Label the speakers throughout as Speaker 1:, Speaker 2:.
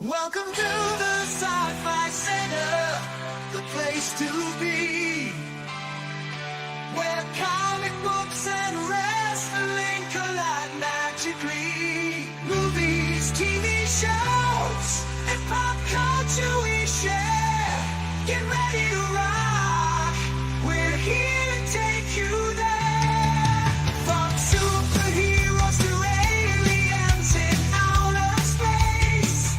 Speaker 1: Welcome to the Sci-Fi Center, the place to be, where comic books and wrestling collide magically. Movies, TV shows, and pop culture we share. Get ready to rock, we're here to take you there. From superheroes to aliens in outer space,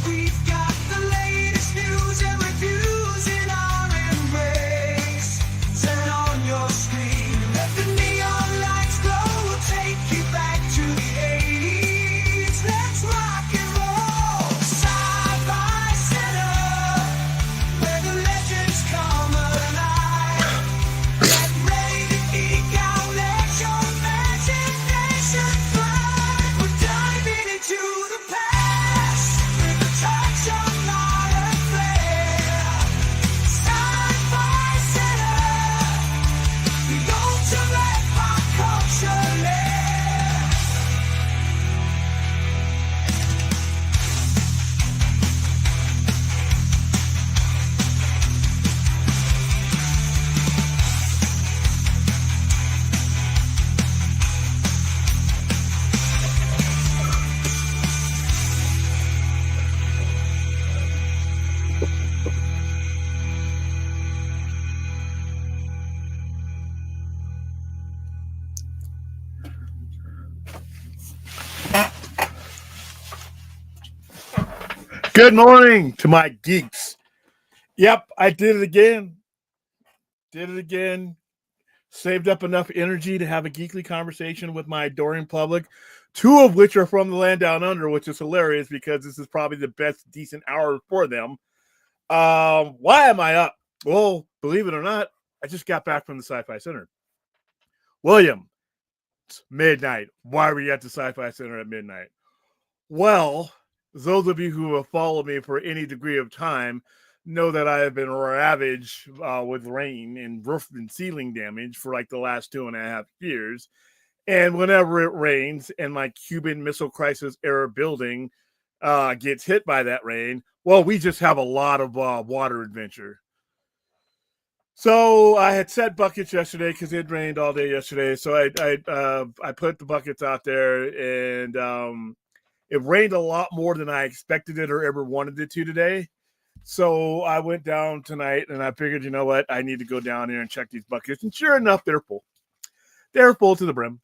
Speaker 1: we've got the latest news and reviews in our embrace. Turn on your screen, let the neon lights glow. We'll take you back to the 80s. Let's rock and roll. Sci-Fi Center, where the legends come alive. Get ready to geek out, let your imagination fly. We're diving into the past with a touch of modern flair. Sci-Fi Center, the ultimate pop culture lair.
Speaker 2: Good morning to my geeks. Yep, I did it again. Saved up enough energy to have a geekly conversation with my adoring public, two of which are from the land down under, which is hilarious because this is probably the best decent hour for them. Why am I up? Well, believe it or not, I just got back from the Sci-Fi Center. William, it's midnight. Why were you at the Sci-Fi Center at midnight? Well, those of you who have followed me for any degree of time know that I have been ravaged with rain and roof and ceiling damage for like the last 2.5 years. And whenever it rains and my Cuban Missile Crisis era building gets hit by that rain, well, we just have a lot of water adventure. So I had set buckets yesterday because it rained all day yesterday. So I put the buckets out there, and it rained a lot more than I expected it or ever wanted it to today. So I went down tonight and I figured, you know what? I need to go down here and check these buckets. And sure enough, they're full. They're full to the brim.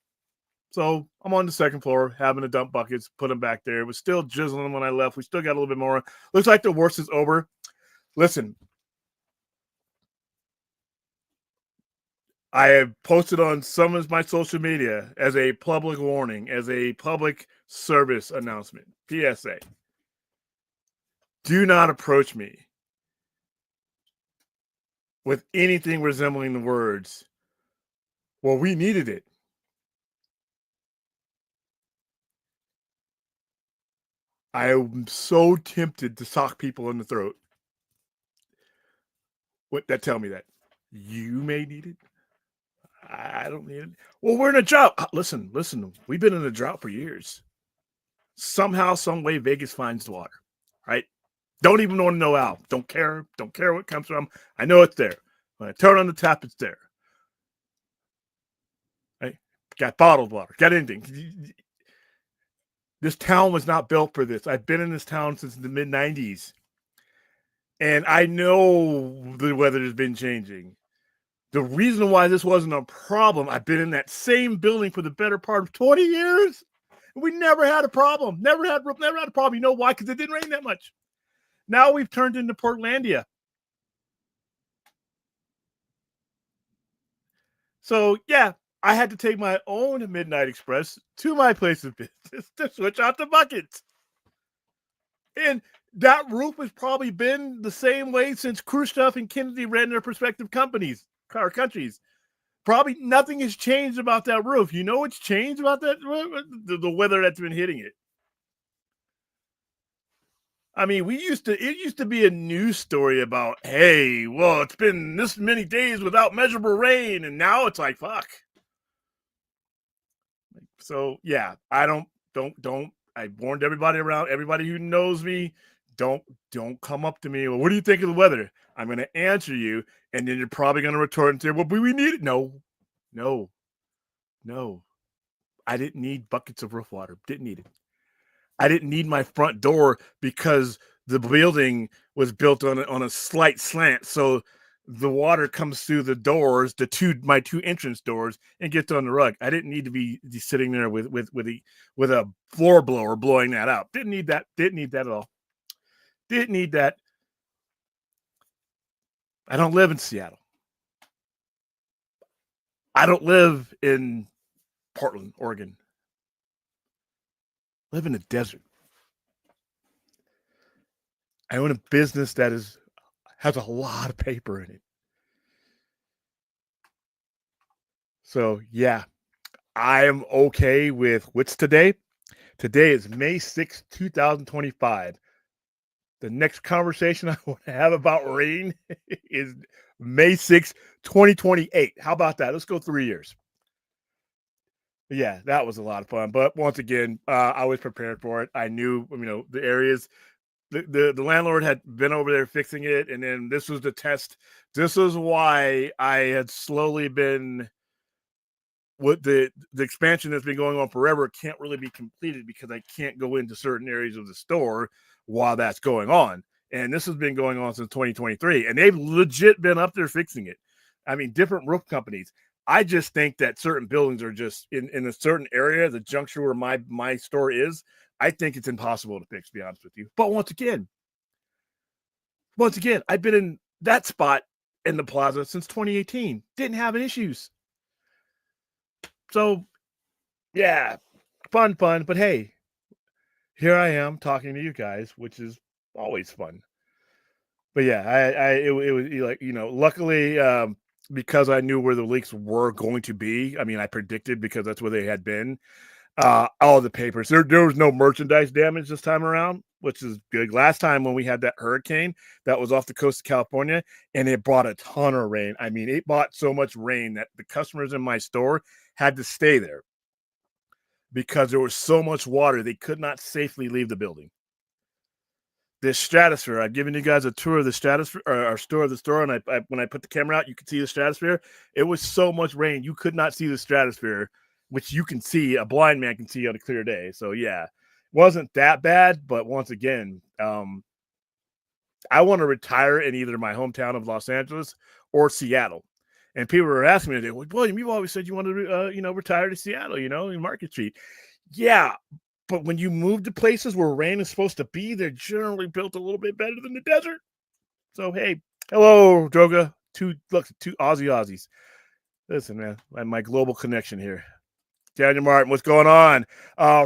Speaker 2: So I'm on the second floor having to dump buckets, put them back there. It was still drizzling when I left. We still got a little bit more. Looks like the worst is over. Listen, I have posted on some of my social media as a public warning, as a public service announcement, PSA. Do not approach me with anything resembling the words, well, we needed it. I am so tempted to sock people in the throat. What that tell me that? You may need it. I don't need it. Well, we're in a drought. Listen. We've been in a drought for years. Somehow, some way, Vegas finds the water, right? Don't even want to know how. Don't care. Don't care where it comes from. I know it's there. When I turn on the tap, it's there. Right? Got bottled water. Got anything. This town was not built for this. I've been in this town since the mid-90s. And I know the weather has been changing. The reason why this wasn't a problem, I've been in that same building for the better part of 20 years. And we never had a problem. Never had a problem. You know why? Because it didn't rain that much. Now we've turned into Portlandia. So yeah, I had to take my own Midnight Express to my place of business to switch out the buckets. And that roof has probably been the same way since Khrushchev and Kennedy ran their respective companies or countries. Probably nothing has changed about that roof. You know what's changed about that? The weather that's been hitting it. I mean, it used to be a news story about, hey, well, it's been this many days without measurable rain, and now it's like, fuck. So yeah, I don't. I warned everybody around, everybody who knows me, don't don't come up to me. Well, what do you think of the weather? I'm going to answer you, and then you're probably going to retort and say, well, but we need it. No, no, no. I didn't need buckets of roof water. Didn't need it. I didn't need my front door because the building was built on a slight slant, so the water comes through the doors, my two entrance doors, and gets on the rug. I didn't need to be sitting there with a floor blower blowing that out. Didn't need that. Didn't need that at all. Didn't need that. I don't live in Seattle. I don't live in Portland, Oregon. I live in the desert. I own a business that has a lot of paper in it. So yeah, I am okay with what's today. Today is May 6th, 2025. The next conversation I want to have about rain is May 6th, 2028. How about that? Let's go 3 years. Yeah, that was a lot of fun. But once again, I was prepared for it. I knew, the areas. The landlord had been over there fixing it, and then this was the test. This is why I had slowly been what the expansion that's been going on forever can't really be completed because I can't go into certain areas of the store while that's going on. And this has been going on since 2023, and they've legit been up there fixing it. I mean, different roof companies. I just think that certain buildings are just in a certain area, the juncture where my store is. I think it's impossible to fix, to be honest with you. But once again, I've been in that spot in the plaza since 2018. Didn't have any issues. So yeah, fun. But hey, here I am talking to you guys, which is always fun. But yeah, it was like, luckily, because I knew where the leaks were going to be. I mean, I predicted because that's where they had been. All the papers. There was no merchandise damage this time around, which is good. Last time when we had that hurricane that was off the coast of California, and it brought a ton of rain. I mean, it brought so much rain that the customers in my store had to stay there because there was so much water they could not safely leave the building. This stratosphere, I've given you guys a tour of the stratosphere, or our store of the store, and I when I put the camera out, you could see the stratosphere. It was so much rain, you could not see the stratosphere, which you can see, a blind man can see on a clear day. So yeah, wasn't that bad, but once again, I want to retire in either my hometown of Los Angeles or Seattle. And people were asking me today, well, William, you've always said you wanted to, retire to Seattle, in Market Street. Yeah, but when you move to places where rain is supposed to be, they're generally built a little bit better than the desert. So hey, hello, Droga. Two Aussies. Listen, man, my global connection here. Daniel Martin, what's going on?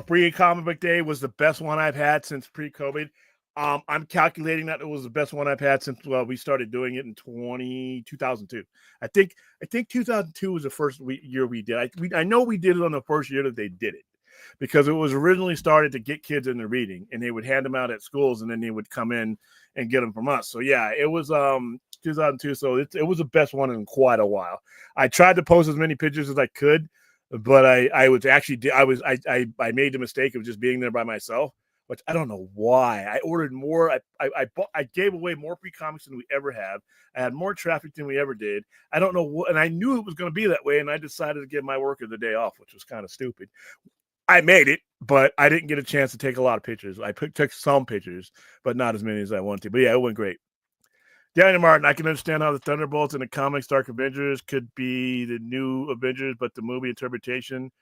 Speaker 2: Free Comic Book Day was the best one I've had since pre-COVID. I'm calculating that it was the best one I've had since we started doing it in 2002. I think 2002 was the first year we did. I know we did it on the first year that they did it because it was originally started to get kids into reading, and they would hand them out at schools, and then they would come in and get them from us. So yeah, it was 2002. So it was the best one in quite a while. I tried to post as many pictures as I could, but I made the mistake of just being there by myself, which I don't know why. I ordered more. I gave away more free comics than we ever have. I had more traffic than we ever did. I don't know what, and I knew it was going to be that way, and I decided to give my worker the day off, which was kind of stupid. I made it, but I didn't get a chance to take a lot of pictures. I took some pictures, but not as many as I wanted to. But yeah, it went great. Daniel Martin, I can understand how the Thunderbolts in the comics Dark Avengers could be the new Avengers, but the movie interpretation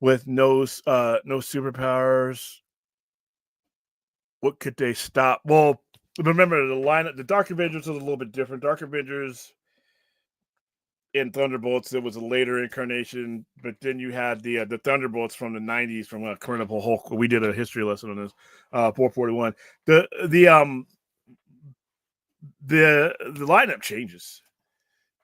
Speaker 2: with no superpowers, what could they stop? Well, remember the lineup. The Dark Avengers is a little bit different. Dark Avengers in Thunderbolts. It was a later incarnation, but then you had the Thunderbolts from the '90s from Carnival Hulk. We did a history lesson on this. 441. The lineup changes,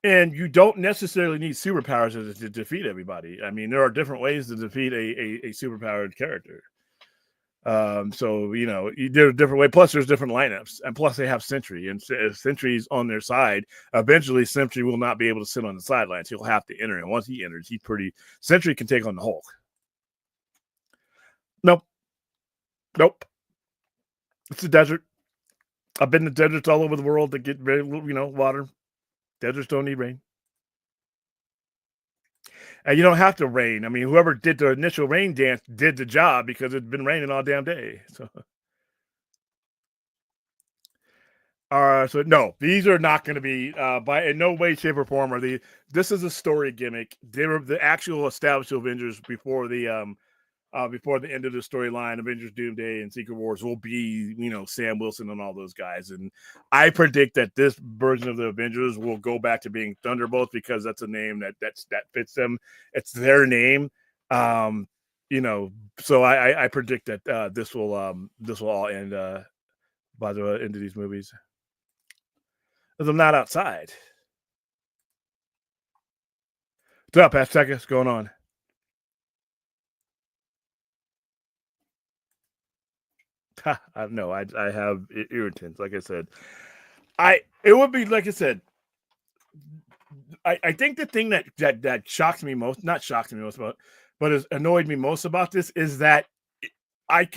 Speaker 2: and you don't necessarily need superpowers to defeat everybody. I mean, there are different ways to defeat a superpowered character. So you did a different way. Plus, there's different lineups, and plus they have Sentry, and if Sentry's on their side, eventually Sentry will not be able to sit on the sidelines. He'll have to enter, and once he enters, Sentry can take on the Hulk. Nope. It's a desert. I've been to deserts all over the world to get water. Deserts don't need rain. And you don't have to rain. I mean, whoever did the initial rain dance did the job because it's been raining all damn day. So no, these are not going to be by in no way, shape, or form are the. This is a story gimmick. They were the actual established Avengers before the end of the storyline. Avengers Doomsday and Secret Wars will be Sam Wilson and all those guys. And I predict that this version of the Avengers will go back to being Thunderbolts because that's a name that fits them. It's their name. So I predict that this will all end by the end of these movies. Because I'm not outside. What's up, Azteca? What's going on? I know. I have irritants. Like I said, it would be like I said. I think the thing that shocks me most, not shocks me most, but has annoyed me most about this is that I've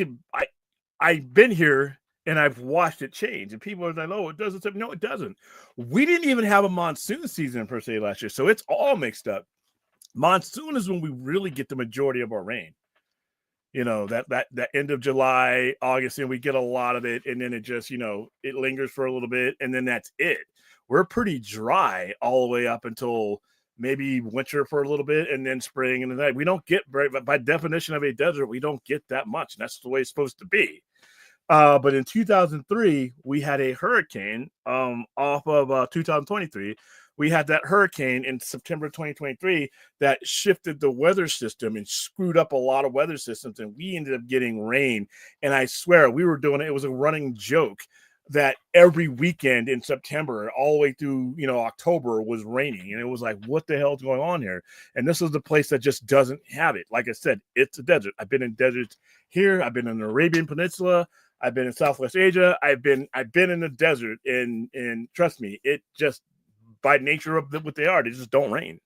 Speaker 2: been here and I've watched it change, and people are like, "Oh, it doesn't." No, it doesn't. We didn't even have a monsoon season per se last year, so it's all mixed up. Monsoon is when we really get the majority of our rain. That end of July, August, and we get a lot of it, and then it just it lingers for a little bit, and then that's it. We're pretty dry all the way up until maybe winter for a little bit, and then spring and the night. We don't get by definition of a desert, we don't get that much, and that's the way it's supposed to be. But in 2003, we had a hurricane off of 2023. We had that hurricane in September 2023 that shifted the weather system and screwed up a lot of weather systems, and we ended up getting rain. And I swear we were doing it. It was a running joke that every weekend in September, all the way through October, was raining, and it was like, what the hell's going on here? And this is the place that just doesn't have it. Like I said, it's a desert. I've been in deserts here. I've been in the Arabian Peninsula. I've been in Southwest Asia. I've been in the desert, and trust me, it just by nature of what they are, they just don't rain.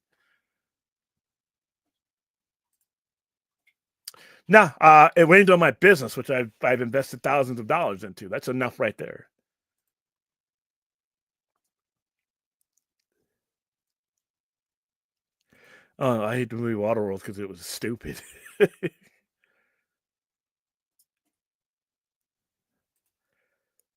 Speaker 2: Nah, it rained on my business, which I've invested thousands of dollars into. That's enough right there. Oh, I hate the movie Waterworld because it was stupid.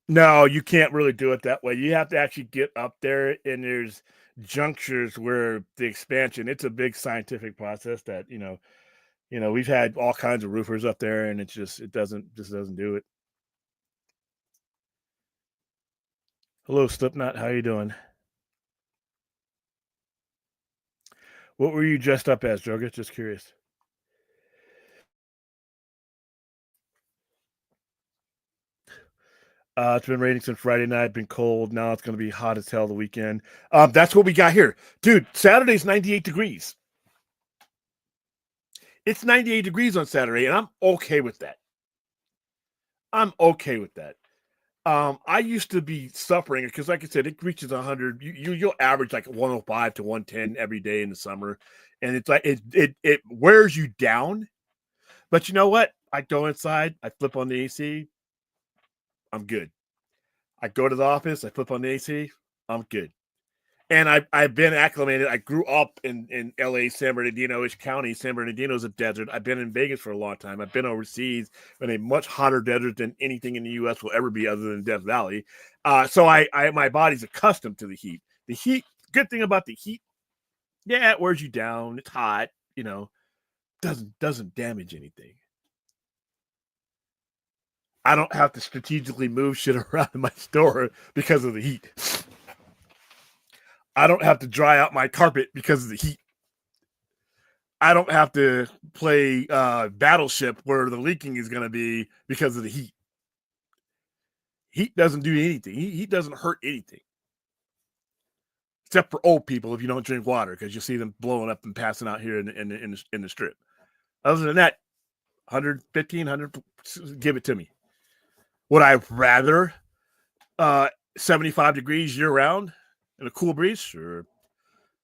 Speaker 2: No, you can't really do it that way. You have to actually get up there, and there's junctures where the expansion. It's a big scientific process that we've had all kinds of roofers up there, and it doesn't do it. Hello, Slipknot. How you doing? What were you dressed up as, Joga? Just curious. It's been raining since Friday night. Been cold. Now it's going to be hot as hell the weekend. That's what we got here, dude. Saturday's 98 degrees. It's 98 degrees on Saturday, and I'm okay with that. I used to be suffering because, like I said, it reaches 100. You'll average like 105 to 110 every day in the summer, and it's like it wears you down. But you know what? I go inside, I flip on the AC, I'm good. I go to the office, I flip on the AC, I'm good. And I've been acclimated. I grew up in LA, San Bernardino-ish County. San Bernardino is a desert. I've been in Vegas for a long time. I've been overseas in a much hotter desert than anything in the U.S. will ever be other than Death Valley. So my body's accustomed to the heat. The heat, good thing about the heat, yeah, it wears you down. It's hot, doesn't damage anything. I don't have to strategically move shit around in my store because of the heat. I don't have to dry out my carpet because of the heat. I don't have to play Battleship where the leaking is going to be because of the heat. Heat doesn't do anything. Heat doesn't hurt anything. Except for old people if you don't drink water, because you see them blowing up and passing out here in the strip. Other than that, 115, 100, give it to me. Would I rather 75 degrees year round and a cool breeze? Sure.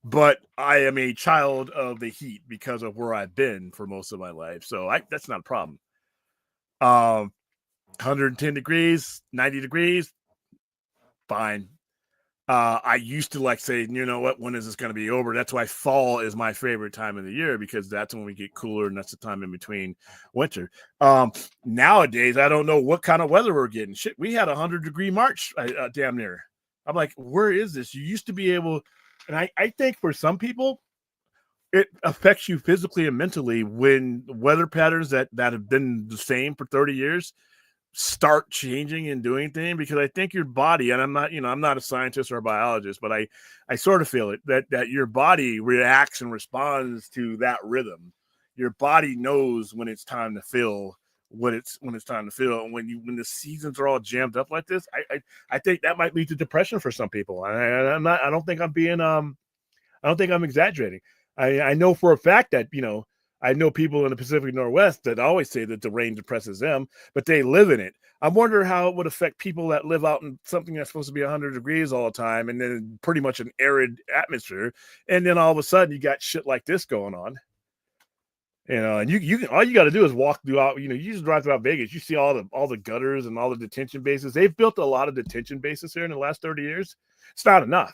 Speaker 2: But I am a child of the heat because of where I've been for most of my life. So that's not a problem. 110 degrees, 90 degrees, fine. I used to like say, you know what, when is this going to be over? That's why fall is my favorite time of the year, because that's when we get cooler and that's the time in between winter. Nowadays, I don't know what kind of weather we're getting. Shit, we had 100-degree March damn near. I'm like, where is this? You used to be able, and I think for some people, it affects you physically and mentally when weather patterns that have been the same for 30 years start changing and doing things, because I think your body, and I'm not a scientist or a biologist, but I sort of feel it that your body reacts and responds to that rhythm. Your body knows when it's time to feel when it's time to feel. And when the seasons are all jammed up like this, I think that might lead to depression for some people. I don't think I'm being I don't think I'm exaggerating. I know for a fact that, I know people in the Pacific Northwest that always say that the rain depresses them, but they live in it. I wonder how it would affect people that live out in something that's supposed to be 100 degrees all the time and then pretty much an arid atmosphere. And then all of a sudden you got shit like this going on. And you all you got to do is walk throughout, you just drive throughout Vegas. You see all the gutters and all the detention bases. They've built a lot of detention bases here in the last 30 years. It's not enough.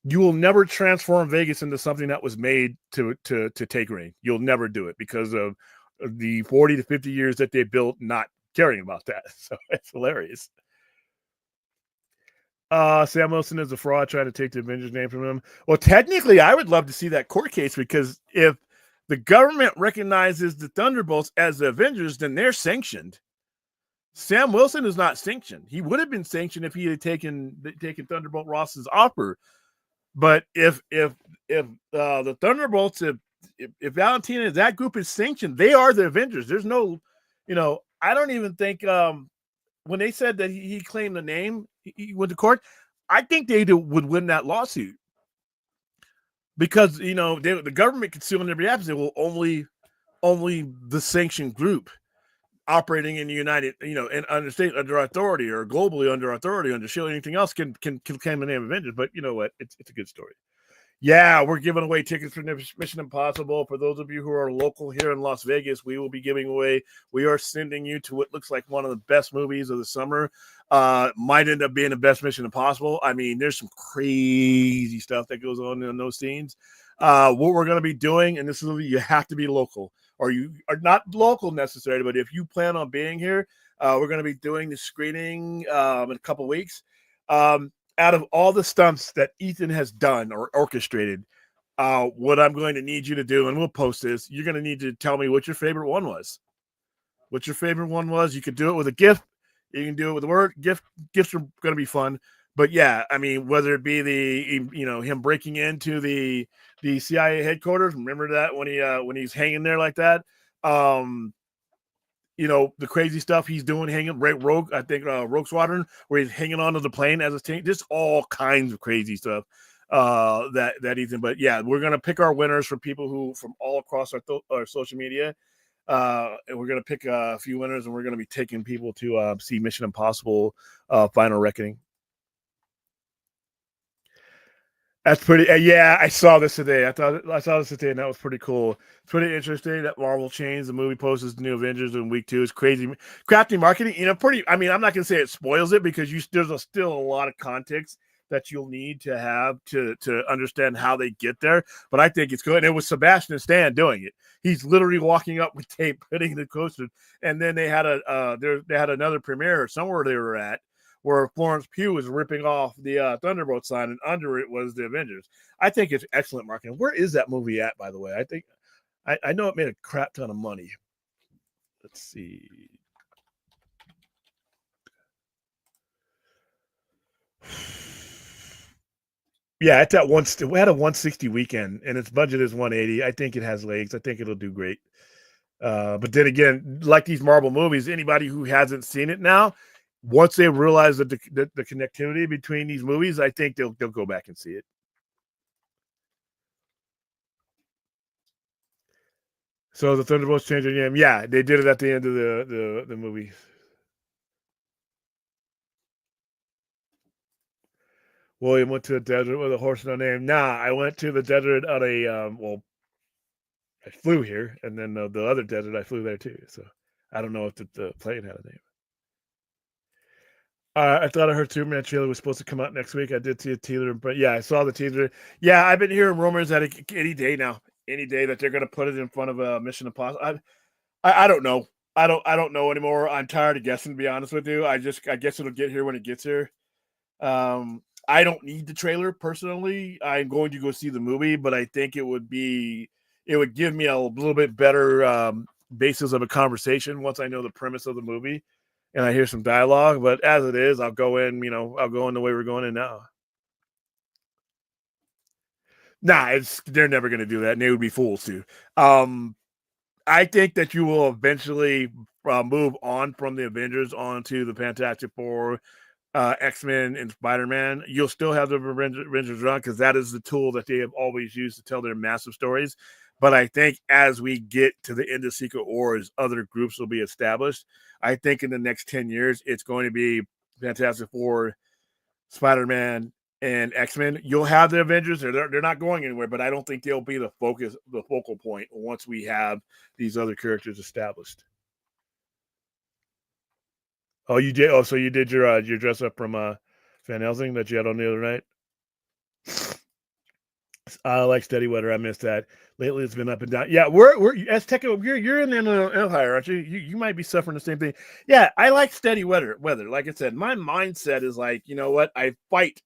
Speaker 2: You will never transform Vegas into something that was made to take rain. You'll never do it because of the 40 to 50 years that they built not caring about that. So it's hilarious. Sam Wilson is a fraud trying to take the Avengers name from him. Well, technically, I would love to see that court case, because if the government recognizes the Thunderbolts as the Avengers, then they're sanctioned. Sam Wilson is not sanctioned. He would have been sanctioned if he had taken Thunderbolt Ross's offer. But if the Thunderbolts, if Valentina, that group is sanctioned, they are the Avengers. There's no, I don't even think when they said that he claimed the name, he went to court, I think they would win that lawsuit, because the government could sue on their behalf and say, well, only the sanctioned group operating in the United, and under authority or globally under authority under Shield, anything else can claim the name Avengers. But you know what? It's a good story. Yeah, we're giving away tickets for Mission Impossible. For those of you who are local here in Las Vegas, we will be giving away. We are sending you to what looks like one of the best movies of the summer. Might end up being the best Mission Impossible. I mean, there's some crazy stuff that goes on in those scenes. What we're going to be doing, and this is, you have to be local, or you are not local necessarily, but if you plan on being here, we're going to be doing the screening in a couple weeks. Out of all the stunts that Ethan has done or orchestrated, what I'm going to need you to do, and we'll post this, you're going to need to tell me what your favorite one was. What your favorite one was. You could do it with a gift. You can do it with a word. Gifts are going to be fun. But yeah, I mean, whether it be him breaking into the CIA headquarters, remember that when he's hanging there like that. The crazy stuff he's doing, hanging Rogue, I think Rogue Squadron, where he's hanging onto the plane as a tank. Just all kinds of crazy stuff that Ethan. But yeah, we're gonna pick our winners from people from all across our social media, and we're gonna pick a few winners, and we're gonna be taking people to see Mission Impossible: Final Reckoning. That's pretty. Yeah, I saw this today. I saw this today, and that was pretty cool. It's pretty interesting that Marvel changed the movie posters, the new Avengers in week 2. It's crazy, crafty marketing. Pretty. I mean, I'm not gonna say it spoils it, because there's still a lot of context that you'll need to have to understand how they get there. But I think it's good. And it was Sebastian Stan doing it. He's literally walking up with tape, putting the coaster, and then they had they had another premiere somewhere they were at, where Florence Pugh was ripping off the Thunderbolt sign, and under it was the Avengers. I think it's excellent marketing. Where is that movie at, by the way? I think I know it made a crap ton of money. Let's see. Yeah, it's at one. We had a 160 weekend, and its budget is 180. I think it has legs. I think it'll do great. But then again, like these Marvel movies, anybody who hasn't seen it now, once they realize that the connectivity between these movies, I think they'll go back and see it. So the Thunderbolts changed their name. Yeah, they did it at the end of the movie. William went to the desert with a horse no name. Nah, I went to the desert on a well, I flew here, and then the other desert I flew there too. So I don't know if the plane had a name. I thought I heard Superman trailer was supposed to come out next week. I did see a teaser, but yeah, I saw the teaser. Yeah, I've been hearing rumors that any day now, any day that they're going to put it in front of a Mission Impossible. I don't know. I don't know anymore. I'm tired of guessing. To be honest with you, I guess it'll get here when it gets here. I don't need the trailer personally. I'm going to go see the movie, but I think it would give me a little bit better basis of a conversation once I know the premise of the movie and I hear some dialogue. But as it is, I'll go in. I'll go in the way we're going in now. Nah, they're never going to do that, and they would be fools to. Um, I think that you will eventually move on from the Avengers onto the Fantastic Four, X-Men, and Spider-Man. You'll still have the Avengers run because that is the tool that they have always used to tell their massive stories. But I think as we get to the end of Secret Wars, other groups will be established. I think in the next 10 years, it's going to be Fantastic Four, Spider-Man, and X-Men. You'll have the Avengers. They're not going anywhere, but I don't think they'll be the focal point once we have these other characters established. Oh, you did. Oh, so you did your dress up from Van Helsing that you had on the other night. I like steady weather. I missed that. Lately, it's been up and down. Yeah, we're as tech. You're in the Empire, aren't you? You might be suffering the same thing. Yeah, I like steady weather. Like I said, my mindset is like, you know what? I fight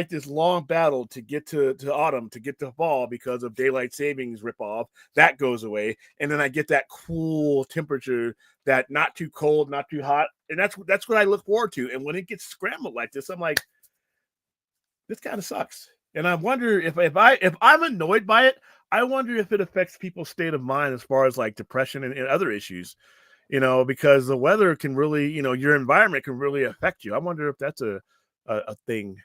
Speaker 2: this long battle to get to autumn, to get to fall because of daylight savings ripoff. That goes away, and then I get that cool temperature, that not too cold, not too hot, and that's what I look forward to. And when it gets scrambled like this, I'm like, this kind of sucks. And I wonder if I'm annoyed by it, I wonder if it affects people's state of mind as far as like depression and other issues, because the weather can really, your environment can really affect you. I wonder if that's a thing.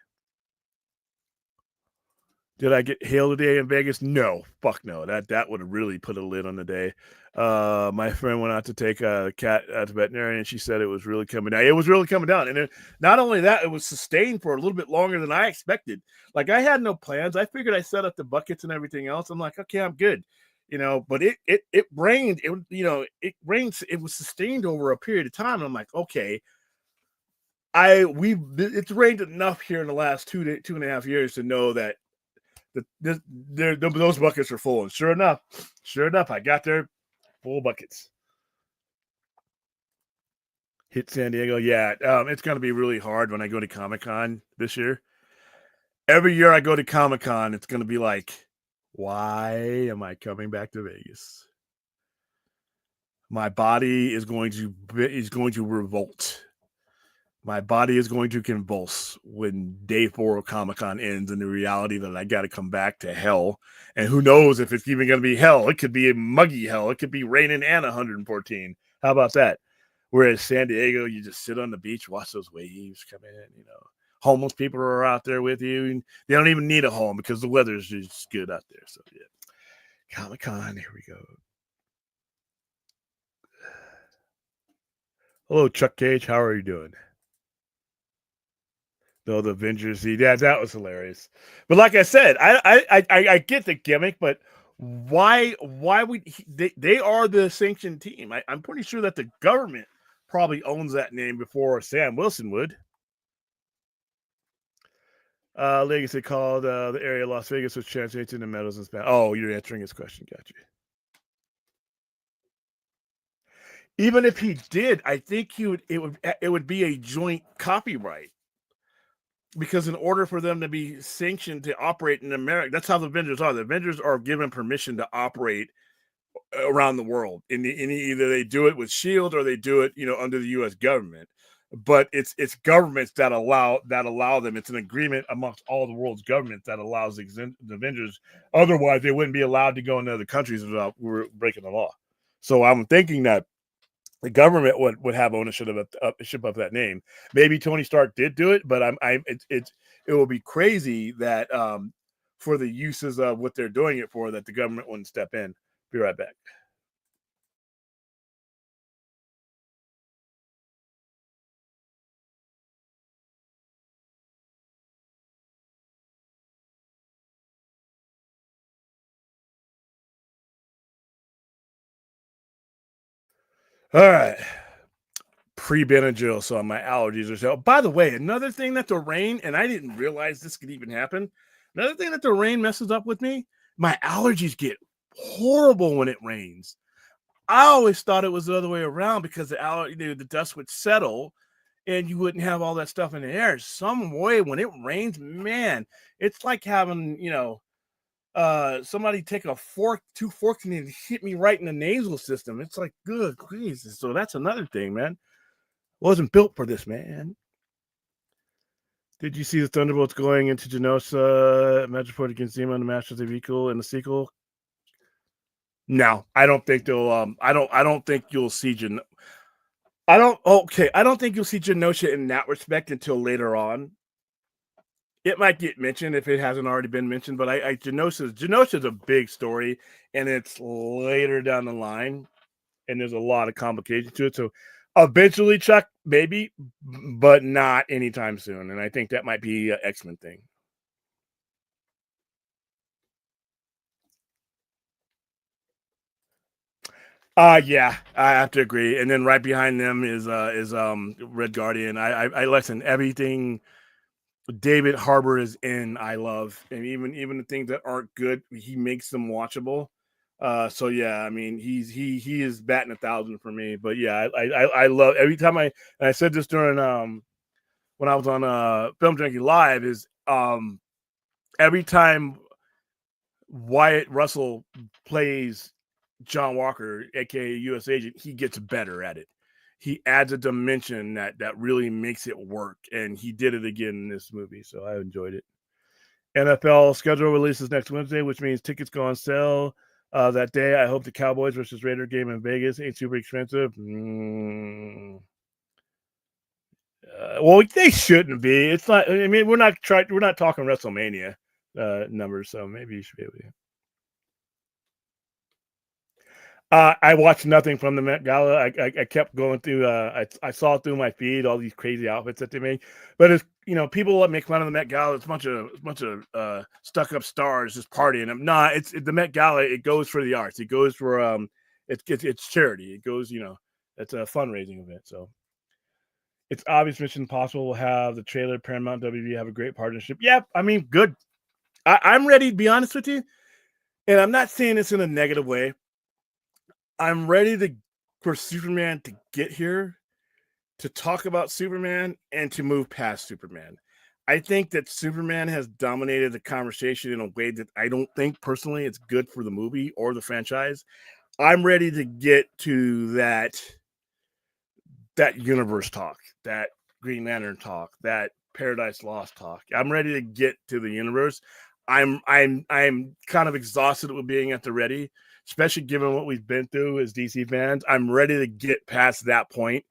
Speaker 2: Did I get hail today in Vegas? No, fuck no. That would have really put a lid on the day. My friend went out to take a cat to veterinarian, and she said it was really coming down. It was really coming down, and not only that, it was sustained for a little bit longer than I expected. Like I had no plans. I figured I set up the buckets and everything else. I'm like, okay, I'm good, But it rained. It rained. It was sustained over a period of time. And I'm like, okay. It's rained enough here in the last 2.5 years to know that those buckets are full. And sure enough, I got there full buckets. Hit San Diego. Yeah, it's going to be really hard when I go to Comic-Con this year. Every year I go to Comic-Con, it's going to be like, why am I coming back to Vegas? My body is going to revolt. My body is going to convulse when day 4 of Comic-Con ends and the reality that I got to come back to hell. And who knows if it's even going to be hell. It could be a muggy hell. It could be raining and 114. How about that? Whereas San Diego, you just sit on the beach, watch those waves come in, Homeless people are out there with you. And they don't even need a home because the weather is just good out there. So, yeah. Comic-Con, here we go. Hello, Chuck Cage. How are you doing? No, the Avengers. Yeah, that was hilarious. But like I said, I get the gimmick, but why would they are the sanctioned team? I'm pretty sure that the government probably owns that name before Sam Wilson would. Legacy called the area of Las Vegas, which translates into Meadows and Spanish. Oh, you're answering his question. Gotcha. Even if he did, I think it would be a joint copyright. Because in order for them to be sanctioned to operate in America, that's how the Avengers are. The Avengers are given permission to operate around the world. In either they do it with Shield or they do it, under the U.S. government. but it's governments that allow them. It's an agreement amongst all the world's governments that allows the Avengers. Otherwise, they wouldn't be allowed to go into other countries without breaking the law. So I'm thinking that the government would have ownership of that name. Maybe Tony Stark did do it, but it will be crazy that for the uses of what they're doing it for, that the government wouldn't step in. Be right back. All right. Pre-Benadryl, so my allergies are so. By the way, another thing that the rain, and I didn't realize this could even happen. Another thing that the rain messes up with me, my allergies get horrible when it rains. I always thought it was the other way around because the dust would settle and you wouldn't have all that stuff in the air. Some way when it rains, man, it's like having, somebody take two forks and hit me right in the nasal system. It's like, good Jesus. So that's another thing, man. Wasn't built for this, man. Did you see the Thunderbolts going into Genosha, Madripoor against Zemo and the Masters of Evil in the sequel? No, I don't think they'll. I don't think you'll see I don't think you'll see Genosha in that respect until later on. It might get mentioned if it hasn't already been mentioned, but Genosha's a big story, and it's later down the line, and there's a lot of complications to it. So eventually, Chuck, maybe, but not anytime soon. And I think that might be an X-Men thing. Yeah, I have to agree. And then right behind them is Red Guardian. I listen, everything David Harbour is in, I love, and even the things that aren't good, he makes them watchable. So yeah, I mean, he is batting 1,000 for me. But yeah, I love every time and I said this during when I was on Film Junkie Live is every time Wyatt Russell plays John Walker, aka U.S. Agent, he gets better at it. He adds a dimension that really makes it work, and he did it again in this movie. So I enjoyed it. NFL schedule releases next Wednesday, which means tickets go on sale that day. I hope the Cowboys versus Raider game in Vegas ain't super expensive. Well, they shouldn't be. It's not. I mean, we're not talking WrestleMania numbers, so maybe you should be able to. I watched nothing from the Met Gala. I kept going through. I saw through my feed all these crazy outfits that they made. But it's people that make fun of the Met Gala. It's a bunch of stuck up stars just partying. It's the Met Gala. It goes for the arts. It goes for it's charity. It goes it's a fundraising event. So it's obvious Mission Impossible will have the trailer. Paramount WB have a great partnership. Yeah, I mean, good. I'm ready to be honest with you, and I'm not saying this in a negative way. I'm ready for Superman to get here, to talk about Superman, and to move past Superman. I think that Superman has dominated the conversation in a way that I don't think personally it's good for the movie or the franchise. I'm ready to get to that universe talk, that Green Lantern talk, that Paradise Lost talk. I'm ready to get to the universe. I'm kind of exhausted with being at the ready, especially given what we've been through as DC fans. I'm ready to get past that point.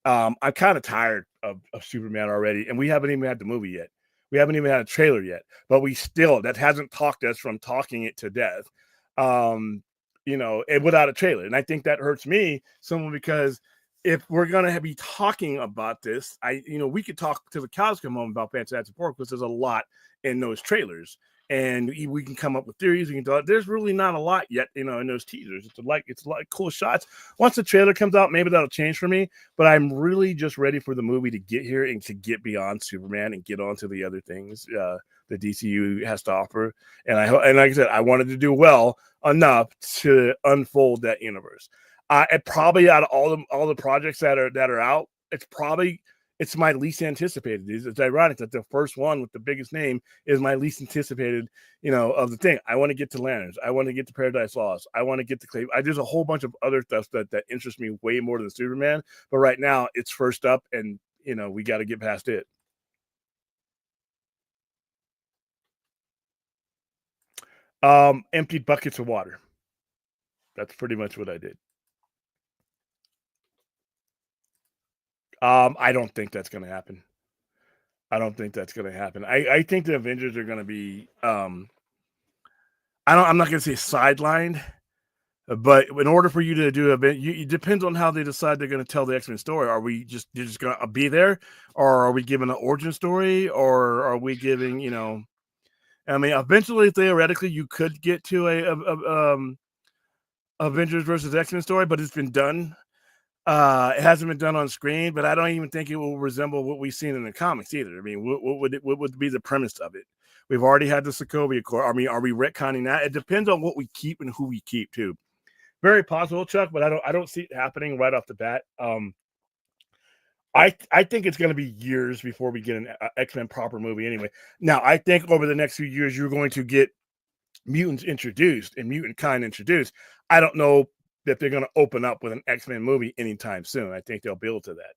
Speaker 2: I'm kind of tired of Superman already, and we haven't even had the movie yet. We haven't even had a trailer yet, but that hasn't talked us from talking it to death. And without a trailer, and I think that hurts me simply because if we're gonna be talking about this, we could talk till the cows come home about Fantastic Four because there's a lot in those trailers, and we can come up with theories. There's really not a lot yet, in those teasers. It's like cool shots. Once the trailer comes out, maybe that'll change for me. But I'm really just ready for the movie to get here and to get beyond Superman and get on to the other things the DCU has to offer. And like I said, I wanted to do well enough to unfold that universe. And probably out of all the projects that are out, it's my least anticipated. It's ironic that the first one with the biggest name is my least anticipated, of the thing. I want to get to Lanterns. I want to get to Paradise Lost. I want to get to Clay. There's a whole bunch of other stuff that interests me way more than Superman. But right now, it's first up, and we got to get past it. Emptied buckets of water. That's pretty much what I did. I don't think that's going to happen. I don't think that's going to happen. I think the Avengers are going to be. I'm not going to say sidelined, but in order for you to do event, it depends on how they decide they're going to tell the X-Men story. Are we you're just going to be there, or are we giving an origin story, or are we giving I mean, eventually, theoretically, you could get to a Avengers versus X-Men story, but it's been done. It hasn't been done on screen, but I don't even think it will resemble what we've seen in the comics either. I mean, what would be the premise of it? We've already had the Sokovia Accord. I mean, are we retconning that? It depends on what we keep and who we keep too. Very possible, Chuck, but I don't see it happening right off the bat. I think it's going to be years before we get an X-Men proper movie. Anyway, now I think over the next few years you're going to get mutants introduced and mutant kind introduced. I don't know that they're going to open up with an X-Men movie anytime soon. I think they'll build to that.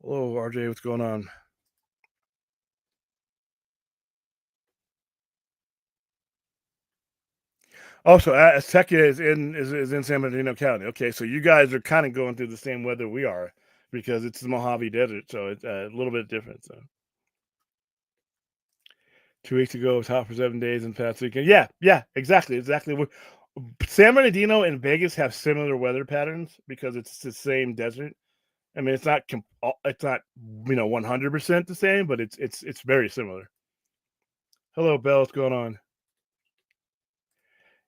Speaker 2: Hello, RJ, what's going on? Also, Azteca is in San Bernardino County. Okay, so you guys are kind of going through the same weather we are because it's the Mojave Desert, so it's a little bit different. So 2 weeks ago, it was hot for 7 days in past weekend. Yeah, exactly. San Bernardino and Vegas have similar weather patterns because it's the same desert. I mean, it's not 100% the same, but it's very similar. Hello, Bell. What's going on?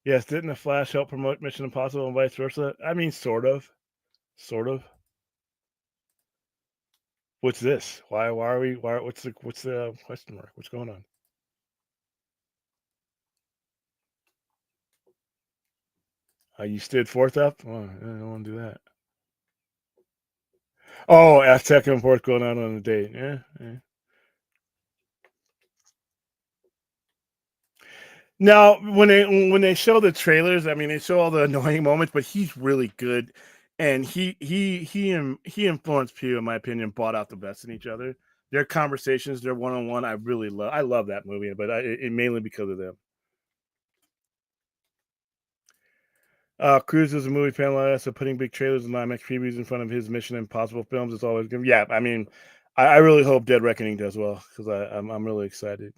Speaker 2: Yes, didn't the Flash help promote Mission Impossible and vice versa? I mean, sort of. What's this? Why are we? Why? What's the question mark? What's going on? You stood fourth up. Oh, I don't want to do that. Oh, second and fourth going out on a date. Yeah. Now, when they show the trailers, I mean, they show all the annoying moments, but he's really good, and he influenced Pew, in my opinion, brought out the best in each other. Their conversations, their one on one, I really love. I love that movie, but it mainly because of them. Cruz is a movie fan like us, so putting big trailers and IMAX previews in front of his Mission Impossible films is always good. Yeah, I mean, I really hope Dead Reckoning does well because I'm really excited.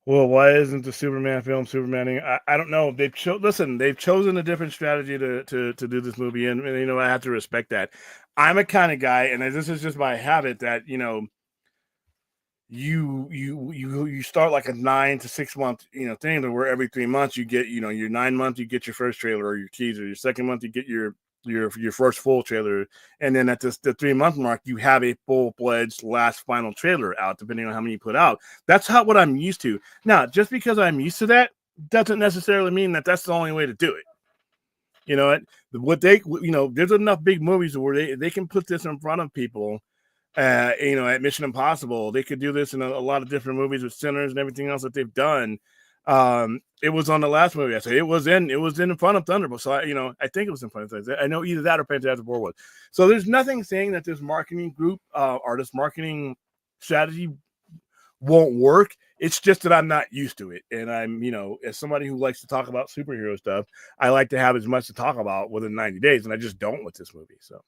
Speaker 2: Well, why isn't the Superman film Supermaning? I don't know. They've chosen a different strategy to do this movie, and I have to respect that. I'm a kind of guy, and this is just my habit that you start like a 9 to 6 month thing where every 3 months you get your 9 month you get your first trailer or your teaser, your second month you get your first full trailer, and then at the 3 month mark you have a full-fledged last final trailer out depending on how many you put out. That's what I'm used to. Now, just because I'm used to that doesn't necessarily mean that that's the only way to do it. There's enough big movies where they can put this in front of people. At Mission Impossible, they could do this in a lot of different movies with Sinners and everything else that they've done. It was on the last movie. I said it was in front of Thunderbolt. So I think it was in front of Thunderbolt. I know either that or Fantastic Four was. So there's nothing saying that this marketing group or this marketing strategy won't work. It's just that I'm not used to it, and I'm as somebody who likes to talk about superhero stuff, I like to have as much to talk about within 90 days, and I just don't with this movie. So.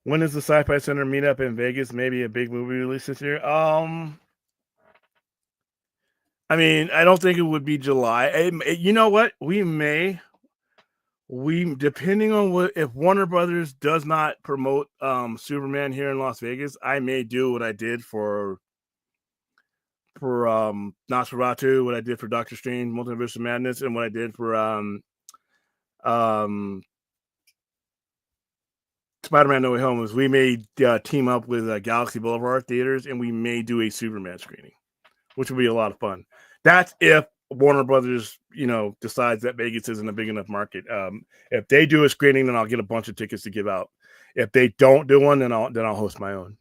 Speaker 2: When is the Sci-Fi Center meetup in Vegas? Maybe a big movie release this year. I mean, I don't think it would be July. You know what? We depending on if Warner Brothers does not promote Superman here in Las Vegas, I may do what I did for Nosferatu, what I did for Doctor Strange, Multiverse of Madness, and what I did for Spider-Man No Way Home is we may team up with Galaxy Boulevard Theaters, and we may do a Superman screening, which would be a lot of fun. That's if Warner Brothers, decides that Vegas isn't a big enough market. If they do a screening, then I'll get a bunch of tickets to give out. If they don't do one, then I'll host my own.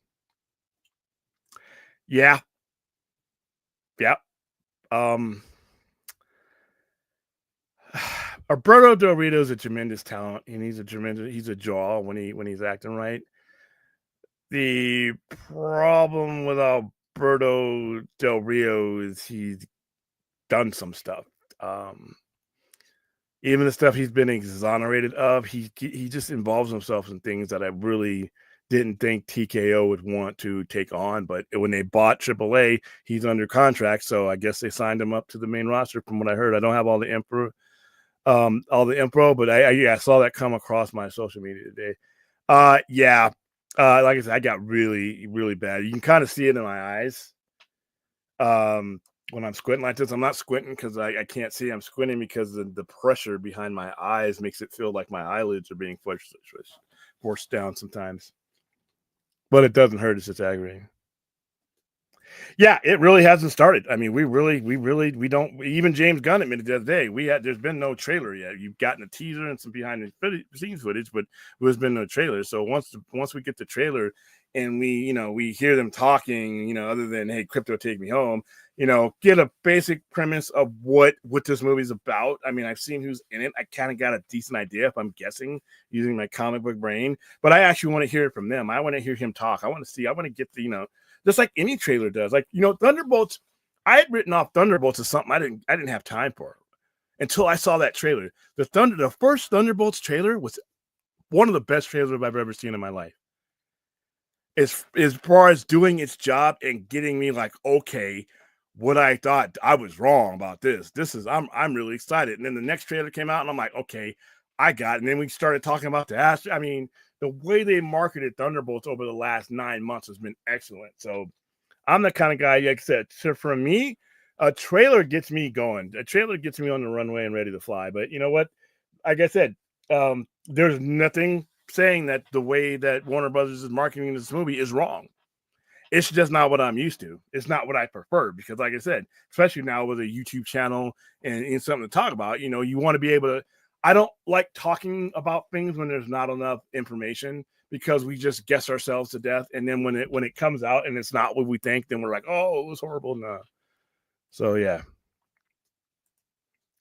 Speaker 2: Yeah. Alberto Del Rio is a tremendous talent, and he's a jaw when he's acting right. The problem with Alberto Del Rio is he's done some stuff. Um, Even the stuff he's been exonerated of, he just involves himself in things that I really didn't think TKO would want to take on. But when they bought AAA, he's under contract, so I guess they signed him up to the main roster. From what I heard, I don't have all the info, but I saw that come across my social media today. Yeah, like I said, I got really bad. You can kind of see it in my eyes. When I'm squinting like this, I'm not squinting because I can't see. I'm squinting because the pressure behind my eyes makes it feel like my eyelids are being forced down sometimes. But it doesn't hurt. It's just aggravating. Yeah, it really hasn't started. I mean, we don't. Even James Gunn admitted the other day there's been no trailer yet. You've gotten a teaser and some behind the scenes footage, but there's been no trailer. So once we get the trailer and we hear them talking, other than hey, crypto, take me home, get a basic premise of what this movie's about. I mean, I've seen who's in it. I kind of got a decent idea if I'm guessing using my comic book brain, but I actually want to hear it from them. I want to hear him talk. I want to get the just like any trailer does. Like, Thunderbolts, I had written off Thunderbolts as something I didn't have time for until I saw that trailer. The first Thunderbolts trailer was one of the best trailers I've ever seen in my life. As far as doing its job and getting me like, okay, what I thought I was wrong about this. I'm really excited. And then the next trailer came out and I'm like, okay, I got it. And then we started talking about the Astro. I mean, the way they marketed Thunderbolts over the last 9 months has been excellent. So I'm the kind of guy, like I said, so for me, a trailer gets me going. A trailer gets me on the runway and ready to fly. But you know what? Like I said, there's nothing saying that the way that Warner Brothers is marketing this movie is wrong. It's just not what I'm used to. It's not what I prefer because, like I said, especially now with a YouTube channel and something to talk about, you want to be able to. I don't like talking about things when there's not enough information because we just guess ourselves to death. And then when it comes out and it's not what we think, then we're like, oh, it was horrible. No. So yeah,